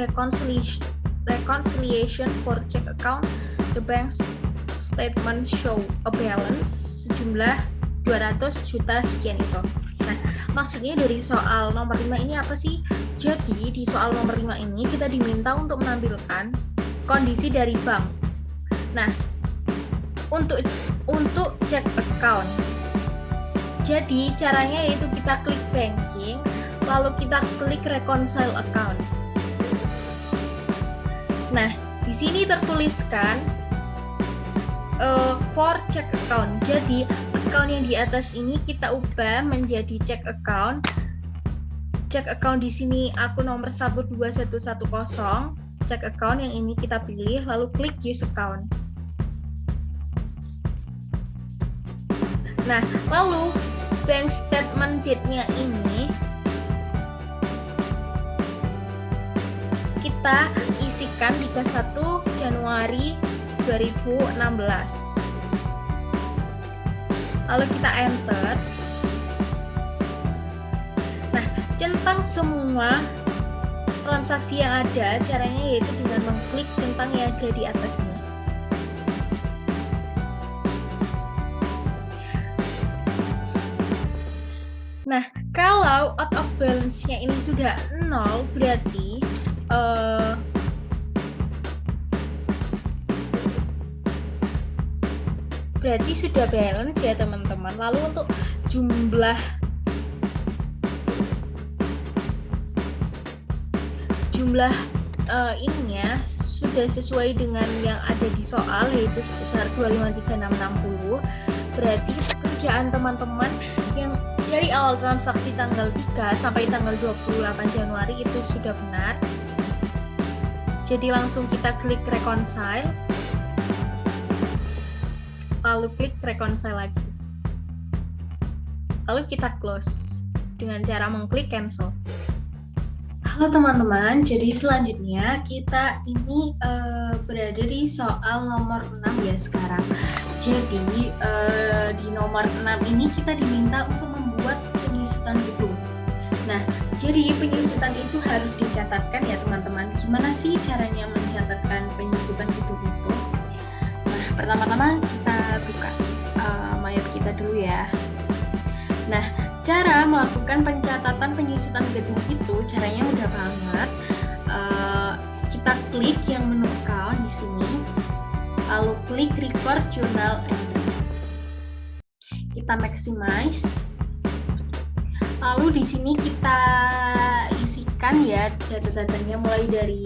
reconciliation for check account. The bank statement show a balance sejumlah 200 juta sekian itu. Nah, maksudnya dari soal nomor 5 ini apa sih? Jadi di soal nomor 5 ini kita diminta untuk menampilkan kondisi dari bank. Nah, untuk check account. Jadi caranya yaitu kita klik banking, lalu kita klik reconcile account. Nah, di sini tertuliskan for check account. Jadi account yang di atas ini kita ubah menjadi check account. Check account di sini akun nomor 12110. Check account yang ini kita pilih, lalu klik use account. Nah, lalu bank statement date-nya ini kita isikan 31 Januari 2016. Lalu kita enter. Nah, centang semua transaksi yang ada, caranya yaitu dengan mengklik centang yang ada di atasnya. Nah, kalau out of balance-nya ini sudah 0, berarti sudah balance ya teman-teman. Lalu untuk jumlah jumlah ininya sudah sesuai dengan yang ada di soal, yaitu sebesar 253.660. Berarti pekerjaan teman-teman yang dari awal transaksi tanggal 3 sampai tanggal 28 Januari itu sudah benar. Jadi langsung kita klik reconcile, lalu klik reconcile lagi, lalu kita close dengan cara mengklik cancel. Halo teman-teman, jadi selanjutnya kita ini berada di soal nomor 6 ya sekarang. Jadi di nomor 6 ini kita diminta untuk membuat penyusutan gedung. Nah, jadi penyusutan itu harus dicatatkan ya teman-teman. Gimana sih caranya mencatatkan penyusutan gedung itu? Nah, pertama-tama kita buka mayat kita dulu ya. Nah, cara melakukan pencatatan penyusutan gedung itu caranya mudah banget. Kita klik yang menu account di sini, lalu klik record journal entry. Kita maximize. Lalu di sini kita isikan ya data-datanya mulai dari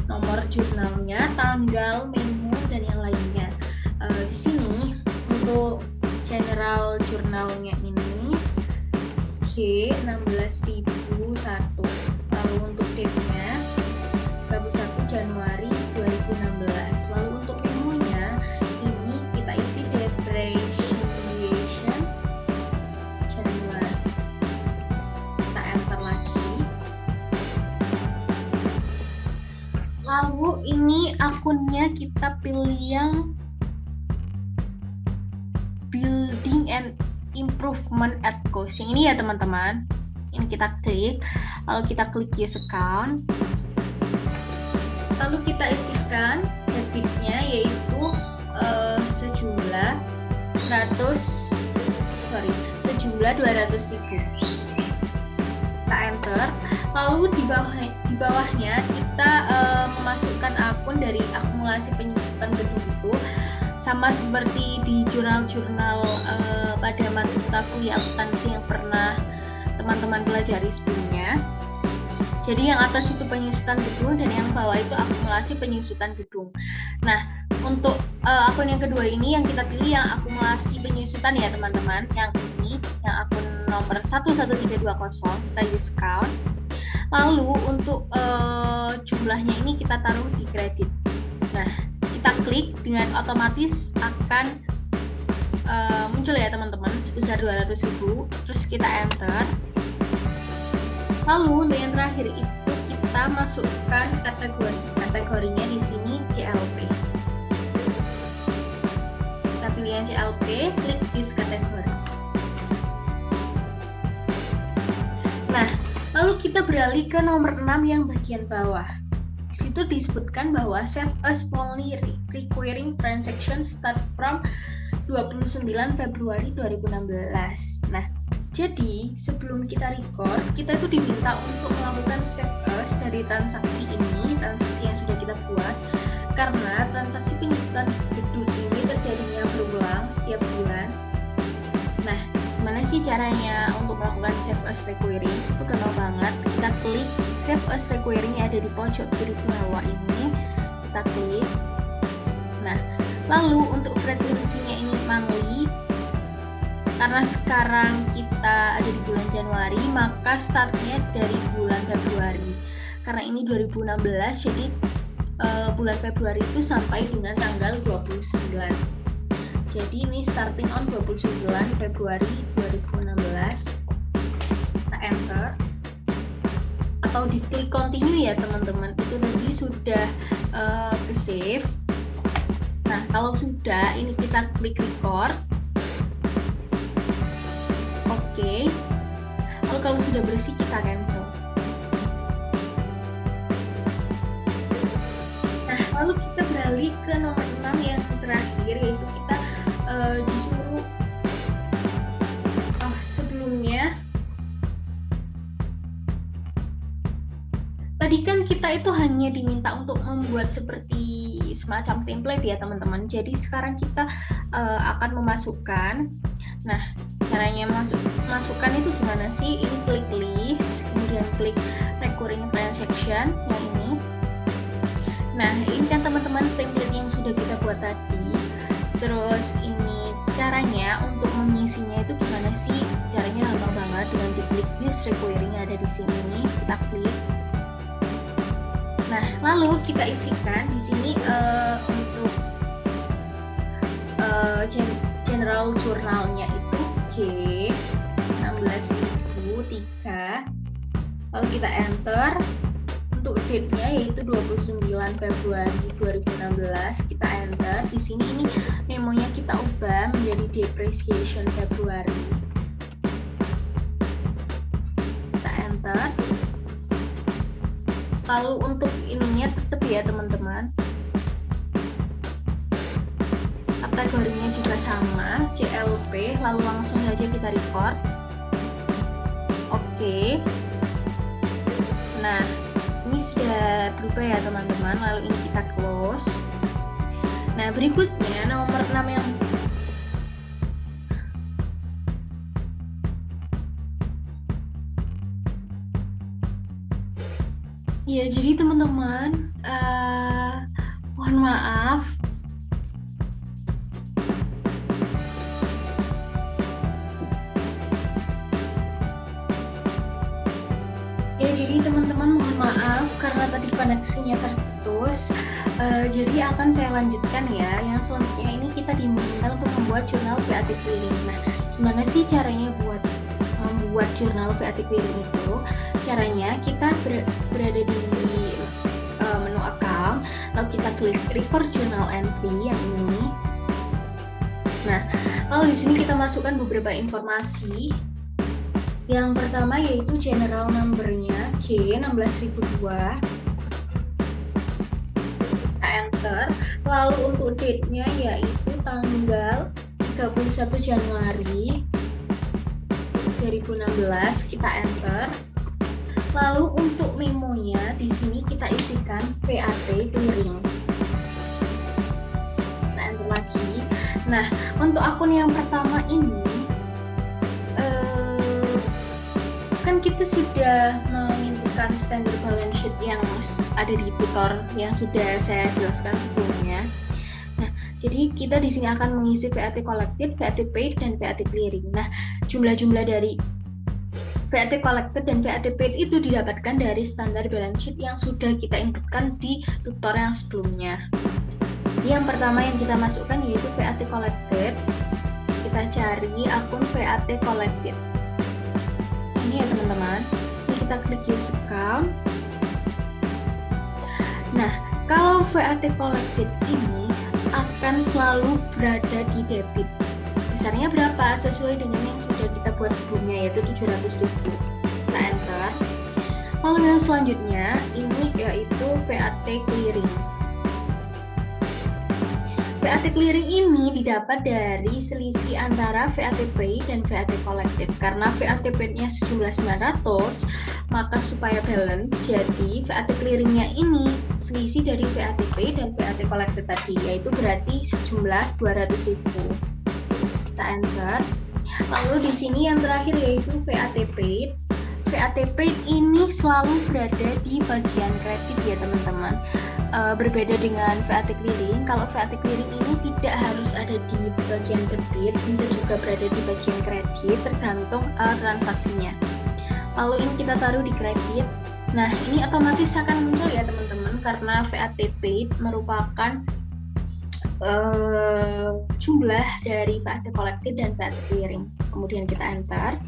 nomor jurnalnya, tanggal, menu, dan yang lainnya. Di sini untuk general jurnalnya ini G16001. Lalu untuk date-nya 21 Januari 2016. Lalu untuk menunya ini kita isi depreciation Januari. Kita enter lagi. Lalu ini akunnya kita pilih yang Building and Improvement at Cost. Yang ini ya teman-teman. Ini kita klik, lalu kita klik use account. Lalu kita isikan debitnya yaitu sejumlah 200.000. Kita enter. Lalu di bawahnya kita memasukkan akun dari akumulasi penyusutan gedung itu, sama seperti di jurnal-jurnal pada mata kuliah akuntansi yang pernah teman-teman pelajari sebelumnya. Jadi yang atas itu penyusutan gedung dan yang bawah itu akumulasi penyusutan gedung. Nah, untuk akun yang kedua ini yang kita pilih yang akumulasi penyusutan ya teman-teman. Yang ini, yang akun nomor 11320, kita use account. Lalu untuk jumlahnya ini kita taruh di kredit. Nah, kita klik, dengan otomatis akan muncul ya teman-teman sebesar 200.000. Terus kita enter. Lalu untuk yang terakhir itu kita masukkan kategorinya di sini CLP. Kita pilih yang CLP, klik use kategori. Nah, lalu kita beralih ke nomor 6 yang bagian bawah. Di situ disebutkan bahwa save as only requiring transaction start from 29 Februari 2016. Nah, jadi sebelum kita record, kita itu diminta untuk melakukan save as dari transaksi ini, transaksi yang sudah kita buat, karena transaksi penyusutan gedung ini terjadinya berulang setiap bulan. Nah, gimana sih caranya untuk melakukan save as requiring? Itu gampang banget. Kita klik save as requiring yang ada di pojok kiri bawah ini, kita klik. Nah, lalu untuk frekuensinya ini monthly, karena sekarang kita ada di bulan Januari, maka startnya dari bulan Februari. Karena ini 2016, jadi bulan Februari itu sampai dengan tanggal 29. Jadi ini starting on 29 Februari 2016. Kita enter. Atau diklik continue ya teman-teman. Itu tadi sudah ke save. Nah, kalau sudah, ini kita klik record. Oke. Lalu kalau sudah bersih kita cancel. Nah, lalu kita beralih ke nomor 6 yang terakhir, yaitu kita disuruh sebelumnya tadi kan kita itu hanya diminta untuk membuat seperti semacam template ya teman-teman. Jadi sekarang kita akan memasukkan. Nah, caranya masukkan itu gimana sih? Ini klik list, kemudian klik klik recurring transaction yang ini. Nah, ini kan teman-teman template yang sudah kita buat tadi. Terus ini caranya untuk mengisinya itu gimana sih? Caranya gampang banget dengan diklik use recurring yang ada di sini. Kita klik. Nah, lalu kita isikan di sini untuk general jurnalnya itu G16.003. Lalu kita enter. Untuk date-nya yaitu 29 Februari 2016, kita enter. Di sini ini memonya kita ubah menjadi depreciation Februari. Kita enter. Lalu untuk ininya tetap ya teman-teman. Kategorinya juga sama, CLP, lalu langsung saja kita record. Oke. Nah, ini sudah berubah ya teman-teman, lalu ini kita close. Nah, berikutnya nomor 6 yang ya, jadi teman-teman mohon maaf. Ya, jadi teman-teman mohon maaf karena tadi koneksinya terputus. Jadi akan saya lanjutkan ya. Yang selanjutnya ini kita diminta untuk membuat jurnal VAT clearing. Nah, gimana sih caranya buat membuat jurnal VAT clearing itu? Caranya kita berada di menu account, lalu kita klik record journal entry yang ini. Nah, lalu di sini kita masukkan beberapa informasi. Yang pertama yaitu general number-nya G16.002. Kita enter. Lalu untuk date-nya yaitu tanggal 31 Januari 2016, kita enter. Lalu untuk memonya di sini kita isikan VAT clearing. Kita enter lagi. Nah, untuk akun yang pertama ini kan kita sudah menginputkan standard balance sheet yang ada di tutor yang sudah saya jelaskan sebelumnya. Nah, jadi kita di sini akan mengisi VAT collected, VAT paid, dan VAT clearing. Nah, jumlah-jumlah dari VAT collected dan VAT paid itu didapatkan dari standard balance sheet yang sudah kita inputkan di tutor yang sebelumnya. Yang pertama yang kita masukkan yaitu VAT collected. Kita cari akun VAT collected. Ini ya teman-teman, ini kita klik use account. Nah, kalau VAT collected ini akan selalu berada di debit. Besarnya berapa? Sesuai dengan yang sudah kita buat sebelumnya, yaitu 700.000. Kita enter. Lalu yang selanjutnya ini yaitu VAT clearing. VAT clearing ini didapat dari selisih antara VAT paid dan VAT collected. Karena VAT paid-nya sejumlah 900, maka supaya balance, jadi VAT clearing-nya ini selisih dari VAT paid dan VAT collected tadi, yaitu berarti sejumlah 200.000. Kita enter. Lalu di sini yang terakhir yaitu VAT paid. VAT paid ini selalu berada di bagian kredit ya teman-teman. Berbeda dengan VAT clearing, kalau VAT clearing ini tidak harus ada di bagian debit, bisa juga berada di bagian kredit, tergantung transaksinya. Lalu ini kita taruh di kredit. Nah, ini otomatis akan muncul ya teman-teman, karena VAT paid merupakan jumlah dari VAT collected dan VAT clearing. Kemudian kita enter.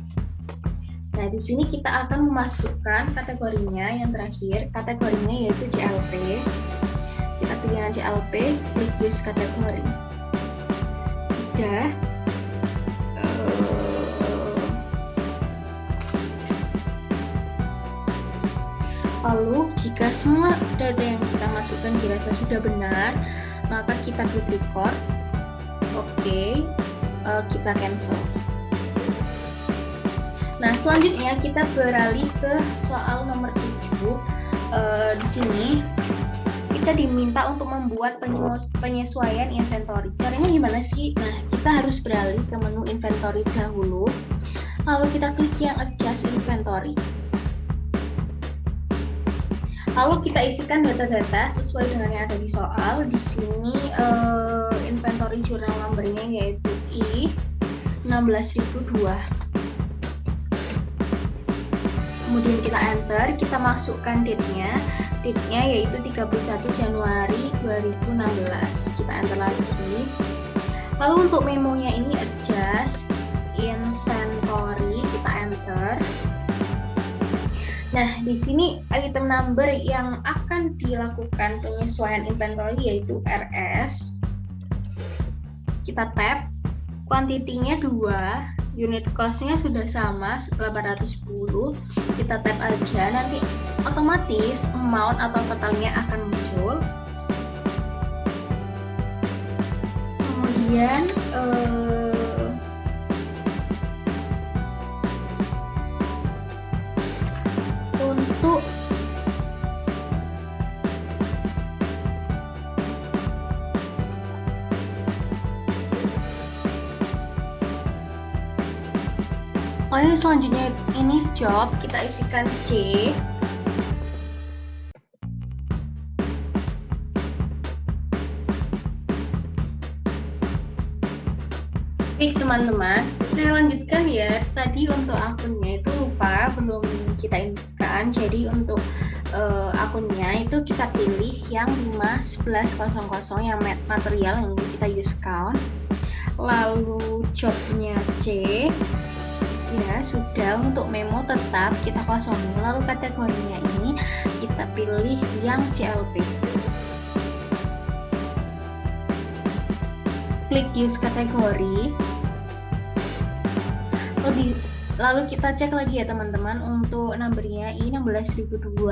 Nah, di sini kita akan memasukkan kategorinya yang terakhir. Kategorinya yaitu CLP. Kita pilih yang CLP, klik use kategori. Sudah. Lalu, jika semua data yang kita masukkan dirasa sudah benar, maka kita klik record. Oke, kita cancel. Nah, selanjutnya kita beralih ke soal nomor 7. Di sini kita diminta untuk membuat penyesuaian inventory. Caranya gimana sih? Nah, kita harus beralih ke menu inventory dahulu. Lalu kita klik yang adjust inventory. Lalu kita isikan data-data sesuai dengan yang ada di soal. Di sini inventory jurnal numbernya yaitu I16002. Kemudian kita enter, kita masukkan date-nya. Date-nya yaitu 31 Januari 2016. Kita enter lagi. Lalu untuk memonya ini adjust inventory, kita enter. Nah, di sini item number yang akan dilakukan penyesuaian inventory yaitu RS. Kita tab, quantity-nya 2, unit cost-nya sudah sama 810. Kita tab aja, nanti otomatis amount atau totalnya akan muncul. Kemudian untuk selanjutnya ini job, kita isikan C. Oke teman-teman, saya lanjutkan ya. Tadi untuk akunnya itu lupa belum kita inputkan. Jadi untuk akunnya itu kita pilih yang 51100 yang material yang ini kita use count. Lalu jobnya C. Ya sudah, untuk memo tetap kita kosongin. Lalu kategorinya ini kita pilih yang CLP. Klik use kategori. Lalu kita cek lagi ya teman-teman untuk numbernya I16002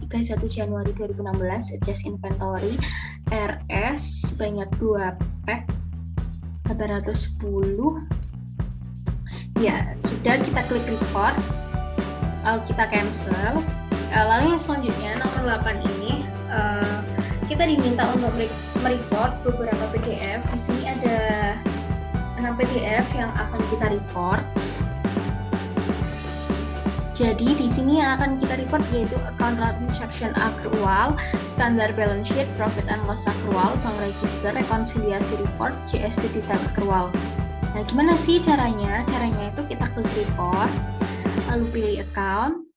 31 Januari 2016 adjust inventory RS sebanyak 2 pack 810. Ya, sudah, kita klik record, lalu kita cancel. Lalu yang selanjutnya nomor 8 ini kita diminta untuk merecord beberapa PDF. Di sini ada 6 PDF yang akan kita record. Jadi di sini yang akan kita record yaitu account transaction accrual, standard balance sheet, profit and loss accrual, bank register, rekonsiliasi report, GST detail accrual. Nah, gimana sih caranya? Caranya itu kita klik record, lalu pilih account.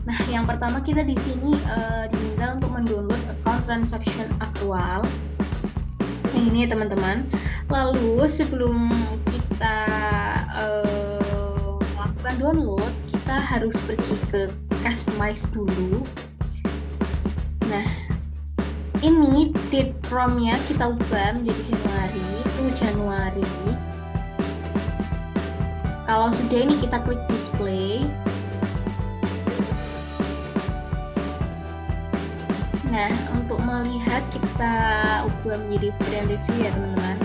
Nah, yang pertama kita di sini diminta untuk mendownload account transaction accrual. Yang ini ya teman-teman. Lalu sebelum kita melakukan download, kita harus pergi ke customize dulu. Nah, ini date from-nya kita ubah menjadi Januari, itu Januari. Kalau sudah ini kita klik display. Nah, untuk melihat kita ubah menjadi brand review ya teman-teman.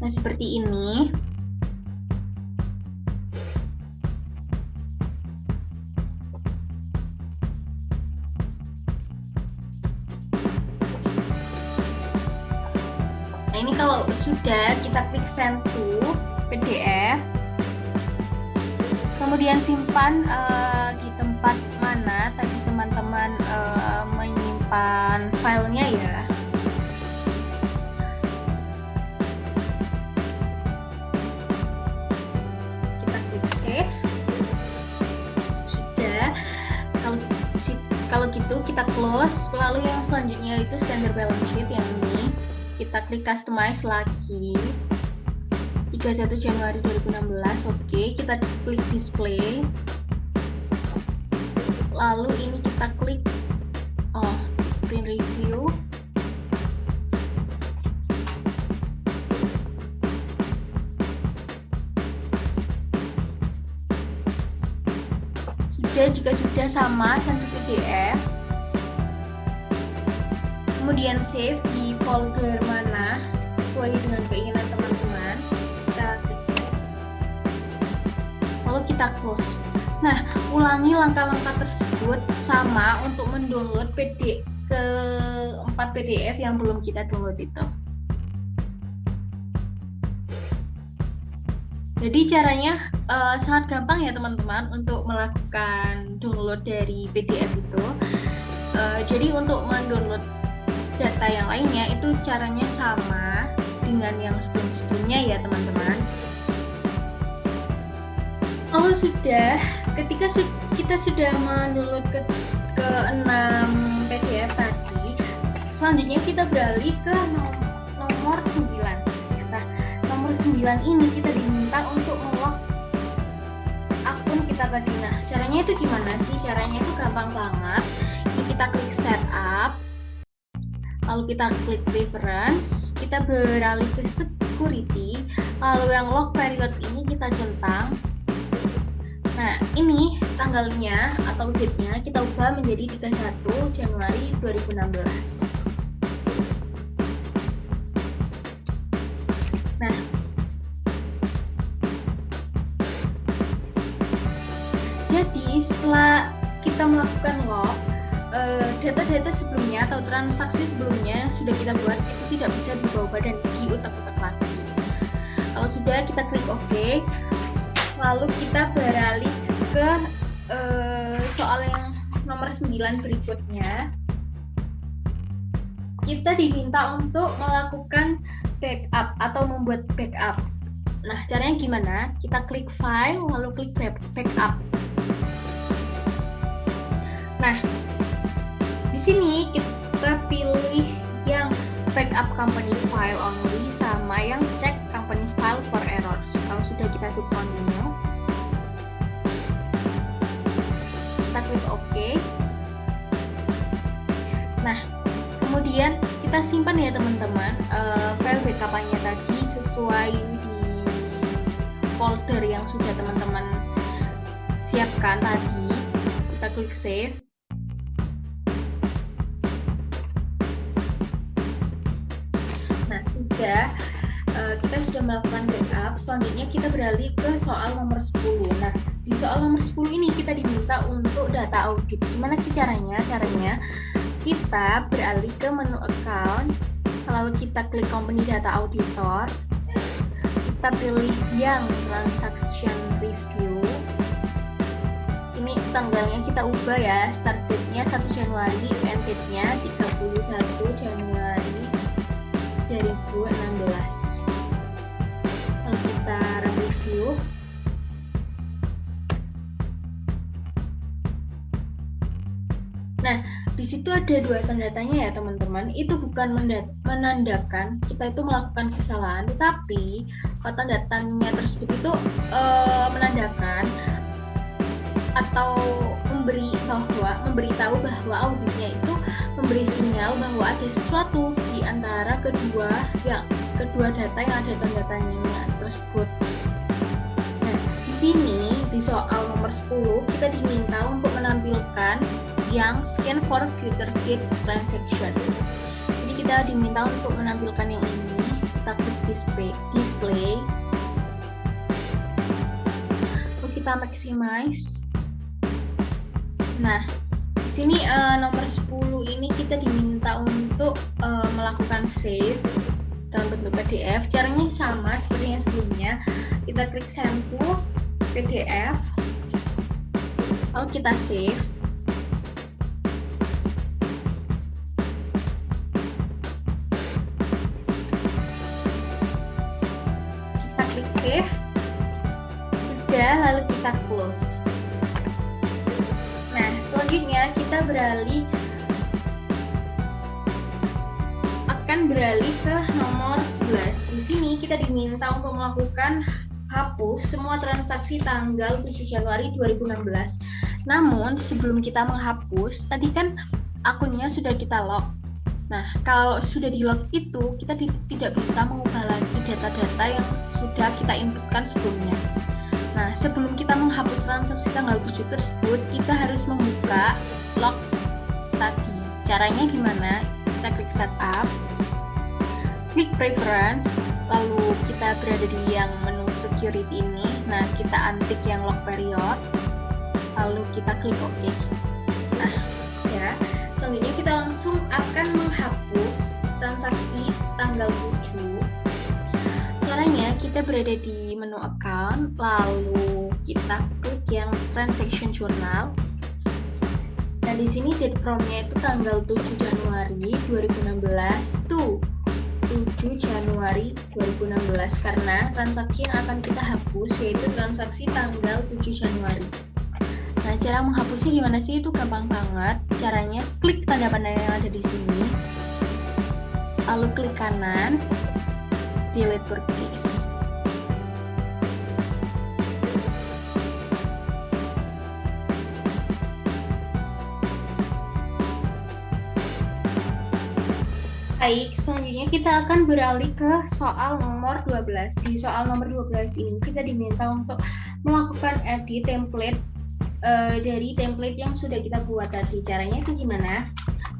Nah, seperti ini. Nah, ini kalau sudah kita klik send to PDF. Kemudian simpan di tempat mana tadi teman-teman menyimpan filenya ya. Kita klik save. Sudah. Kalau gitu kita close. Lalu yang selanjutnya itu standard balance sheet yang ini. Kita klik customize lagi. 31 Januari 2016. Oke, kita klik display. Lalu ini kita klik print review. Jika sudah sama, send to PDF. Kemudian save di folder mana sesuai dengan keinginan teman-teman. Kita klik save. Lalu kita close. Nah, ulangi langkah-langkah tersebut sama untuk mendownload ke 4 PDF yang belum kita download itu. Jadi caranya sangat gampang ya teman-teman untuk melakukan download dari PDF itu. Jadi untuk mendownload data yang lainnya itu caranya sama dengan yang sebelum-sebelumnya ya teman-teman. Kalau ketika kita sudah mendownload ke 6 PDF tadi, selanjutnya kita beralih ke nomor 9. Nah, nomor 9 ini kita diminta untuk melog akun kita tadi. Nah, caranya itu gimana sih? Caranya itu gampang banget. Ini kita klik setup, lalu kita klik preference, kita beralih ke security, lalu yang log period ini kita centang. Nah, ini tanggalnya atau date-nya kita ubah menjadi 31 Januari 2016. Nah, jadi setelah kita melakukan log, data-data sebelumnya atau transaksi sebelumnya yang sudah kita buat itu tidak bisa diubah dan diutak-utak lagi. Kalau sudah, kita klik OK. Lalu kita beralih ke soal yang nomor 9 berikutnya. Kita diminta untuk melakukan backup atau membuat backup. Nah, caranya gimana? Kita klik file, lalu klik backup. Nah, di sini kita pilih yang backup company file only sama yang check company file for errors. Kalau sudah, kita klik continue. Kita klik OK. Nah, kemudian kita simpan ya teman-teman file backup-nya tadi sesuai di folder yang sudah teman-teman siapkan tadi. Kita klik save. Nah, kita sudah melakukan backup. Selanjutnya kita beralih ke soal nomor 10. Nah, di soal nomor 10 ini kita diminta untuk data audit. Gimana sih caranya? Caranya kita beralih ke menu account, lalu kita klik company data auditor, kita pilih yang transaction review. Ini tanggalnya kita ubah ya, start date-nya 1 Januari, end date-nya 31 Januari 2016. Lalu kita run review. Nah, di situ ada 2 tanda tanya ya teman-teman. Itu bukan menandakan kita itu melakukan kesalahan, tetapi tanda tanya tersebut itu menandakan atau memberitahu bahwa auditnya itu memberi sinyal bahwa ada sesuatu di antara kedua data yang ada tanda tanyanya tersebut. Nah, di sini di soal nomor 10 kita diminta untuk menampilkan yang scan for future date transaction. Jadi kita diminta untuk menampilkan yang ini. Kita klik display. Lalu kita maximize. Nah, di sini nomor 10 ini kita diminta untuk melakukan save dalam bentuk PDF. Caranya sama seperti yang sebelumnya. Kita klik send to PDF. Lalu kita save. Save. Sudah, lalu kita close. Nah, selanjutnya kita akan beralih ke nomor 11. Di sini kita diminta untuk melakukan hapus semua transaksi tanggal 7 Januari 2016. Namun, sebelum kita menghapus, tadi kan akunnya sudah kita log. Nah, kalau sudah di log itu, kita tidak bisa mengubah lagi data-data yang sudah kita inputkan sebelumnya. Nah, sebelum kita menghapus transaksi tanggal 7 tersebut, kita harus membuka log tadi. Caranya gimana? Kita klik setup, klik preference, lalu kita berada di yang menu security ini. Nah, kita untick yang log period, lalu kita klik OK. Nah, ya. Selanjutnya kita langsung akan menghapus transaksi tanggal 7. Caranya kita berada di menu account, lalu kita klik yang transaction journal. Nah, di sini date from-nya itu tanggal 7 Januari 2016 to 7 Januari 2016 karena transaksi yang akan kita hapus yaitu transaksi tanggal 7 Januari. Nah, cara menghapusnya gimana sih? Itu gampang banget. Caranya klik tanda panah yang ada di sini. Lalu klik kanan, delete purchase. Baik, selanjutnya kita akan beralih ke soal nomor 12. Di soal nomor 12 ini kita diminta untuk melakukan edit template dari template yang sudah kita buat tadi. Caranya itu gimana?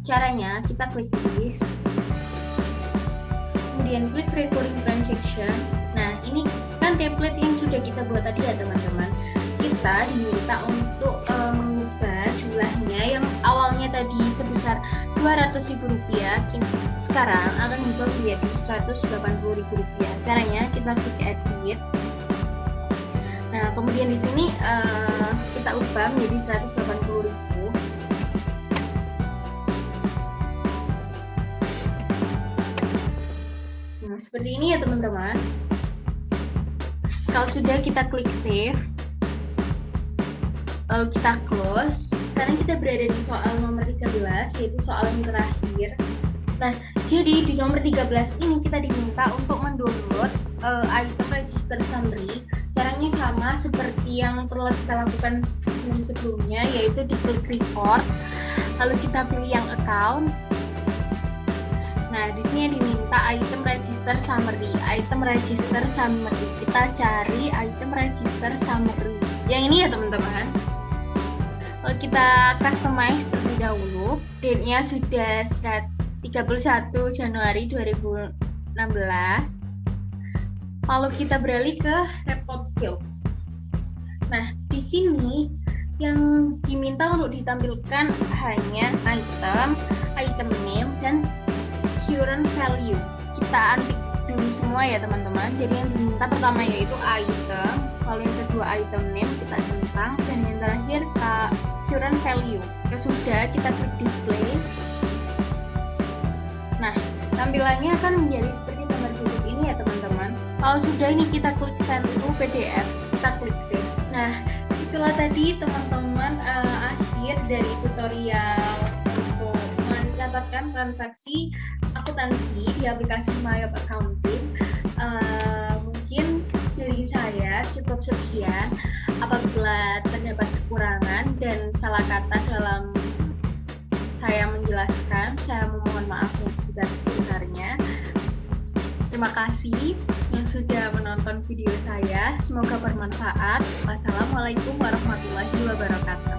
Caranya kita klik this, kemudian klik recurring transaction. Nah, ini kan template yang sudah kita buat tadi ya teman-teman. Kita diminta untuk mengubah jumlahnya yang awalnya tadi sebesar Rp200.000, sekarang akan diubah menjadi Rp180.000. Caranya kita klik edit. Nah, kemudian di sini kita ubah menjadi 180.000. Nah, seperti ini ya teman-teman. Kalau sudah, kita klik save. Lalu kita close. Sekarang kita berada di soal nomor 13, yaitu soal yang terakhir. Nah, jadi di nomor 13 ini kita diminta untuk mendownload item register summary. Caranya sama seperti yang telah kita lakukan sebelumnya, yaitu diklik record, lalu kita pilih yang account. Nah, di sini diminta item register summary. Item register summary. Kita cari item register summary. Yang ini ya teman-teman. Lalu kita customize terlebih dahulu. Date-nya sudah 31 Januari 2016. Lalu kita beralih ke report field. Nah, di sini yang diminta untuk ditampilkan hanya item name, dan current value. Kita untick dulu semua ya teman-teman. Jadi yang diminta pertama yaitu item, lalu yang kedua item name kita centang, dan yang terakhir current value. Sudah, kita klik display. Nah, tampilannya akan menjadi seperti gambar berikut ini ya teman-teman. Kalau sudah, ini kita klik send to PDF, kita klik save. Nah, itulah tadi teman-teman akhir dari tutorial untuk mencatatkan transaksi akuntansi di aplikasi MyOp Accounting. Mungkin dari saya cukup sekian. Apabila terdapat kekurangan dan salah kata dalam saya menjelaskan, saya memohon maaf yang sebesar-besarnya. Terima kasih yang sudah menonton video saya. Semoga bermanfaat. Wassalamualaikum warahmatullahi wabarakatuh.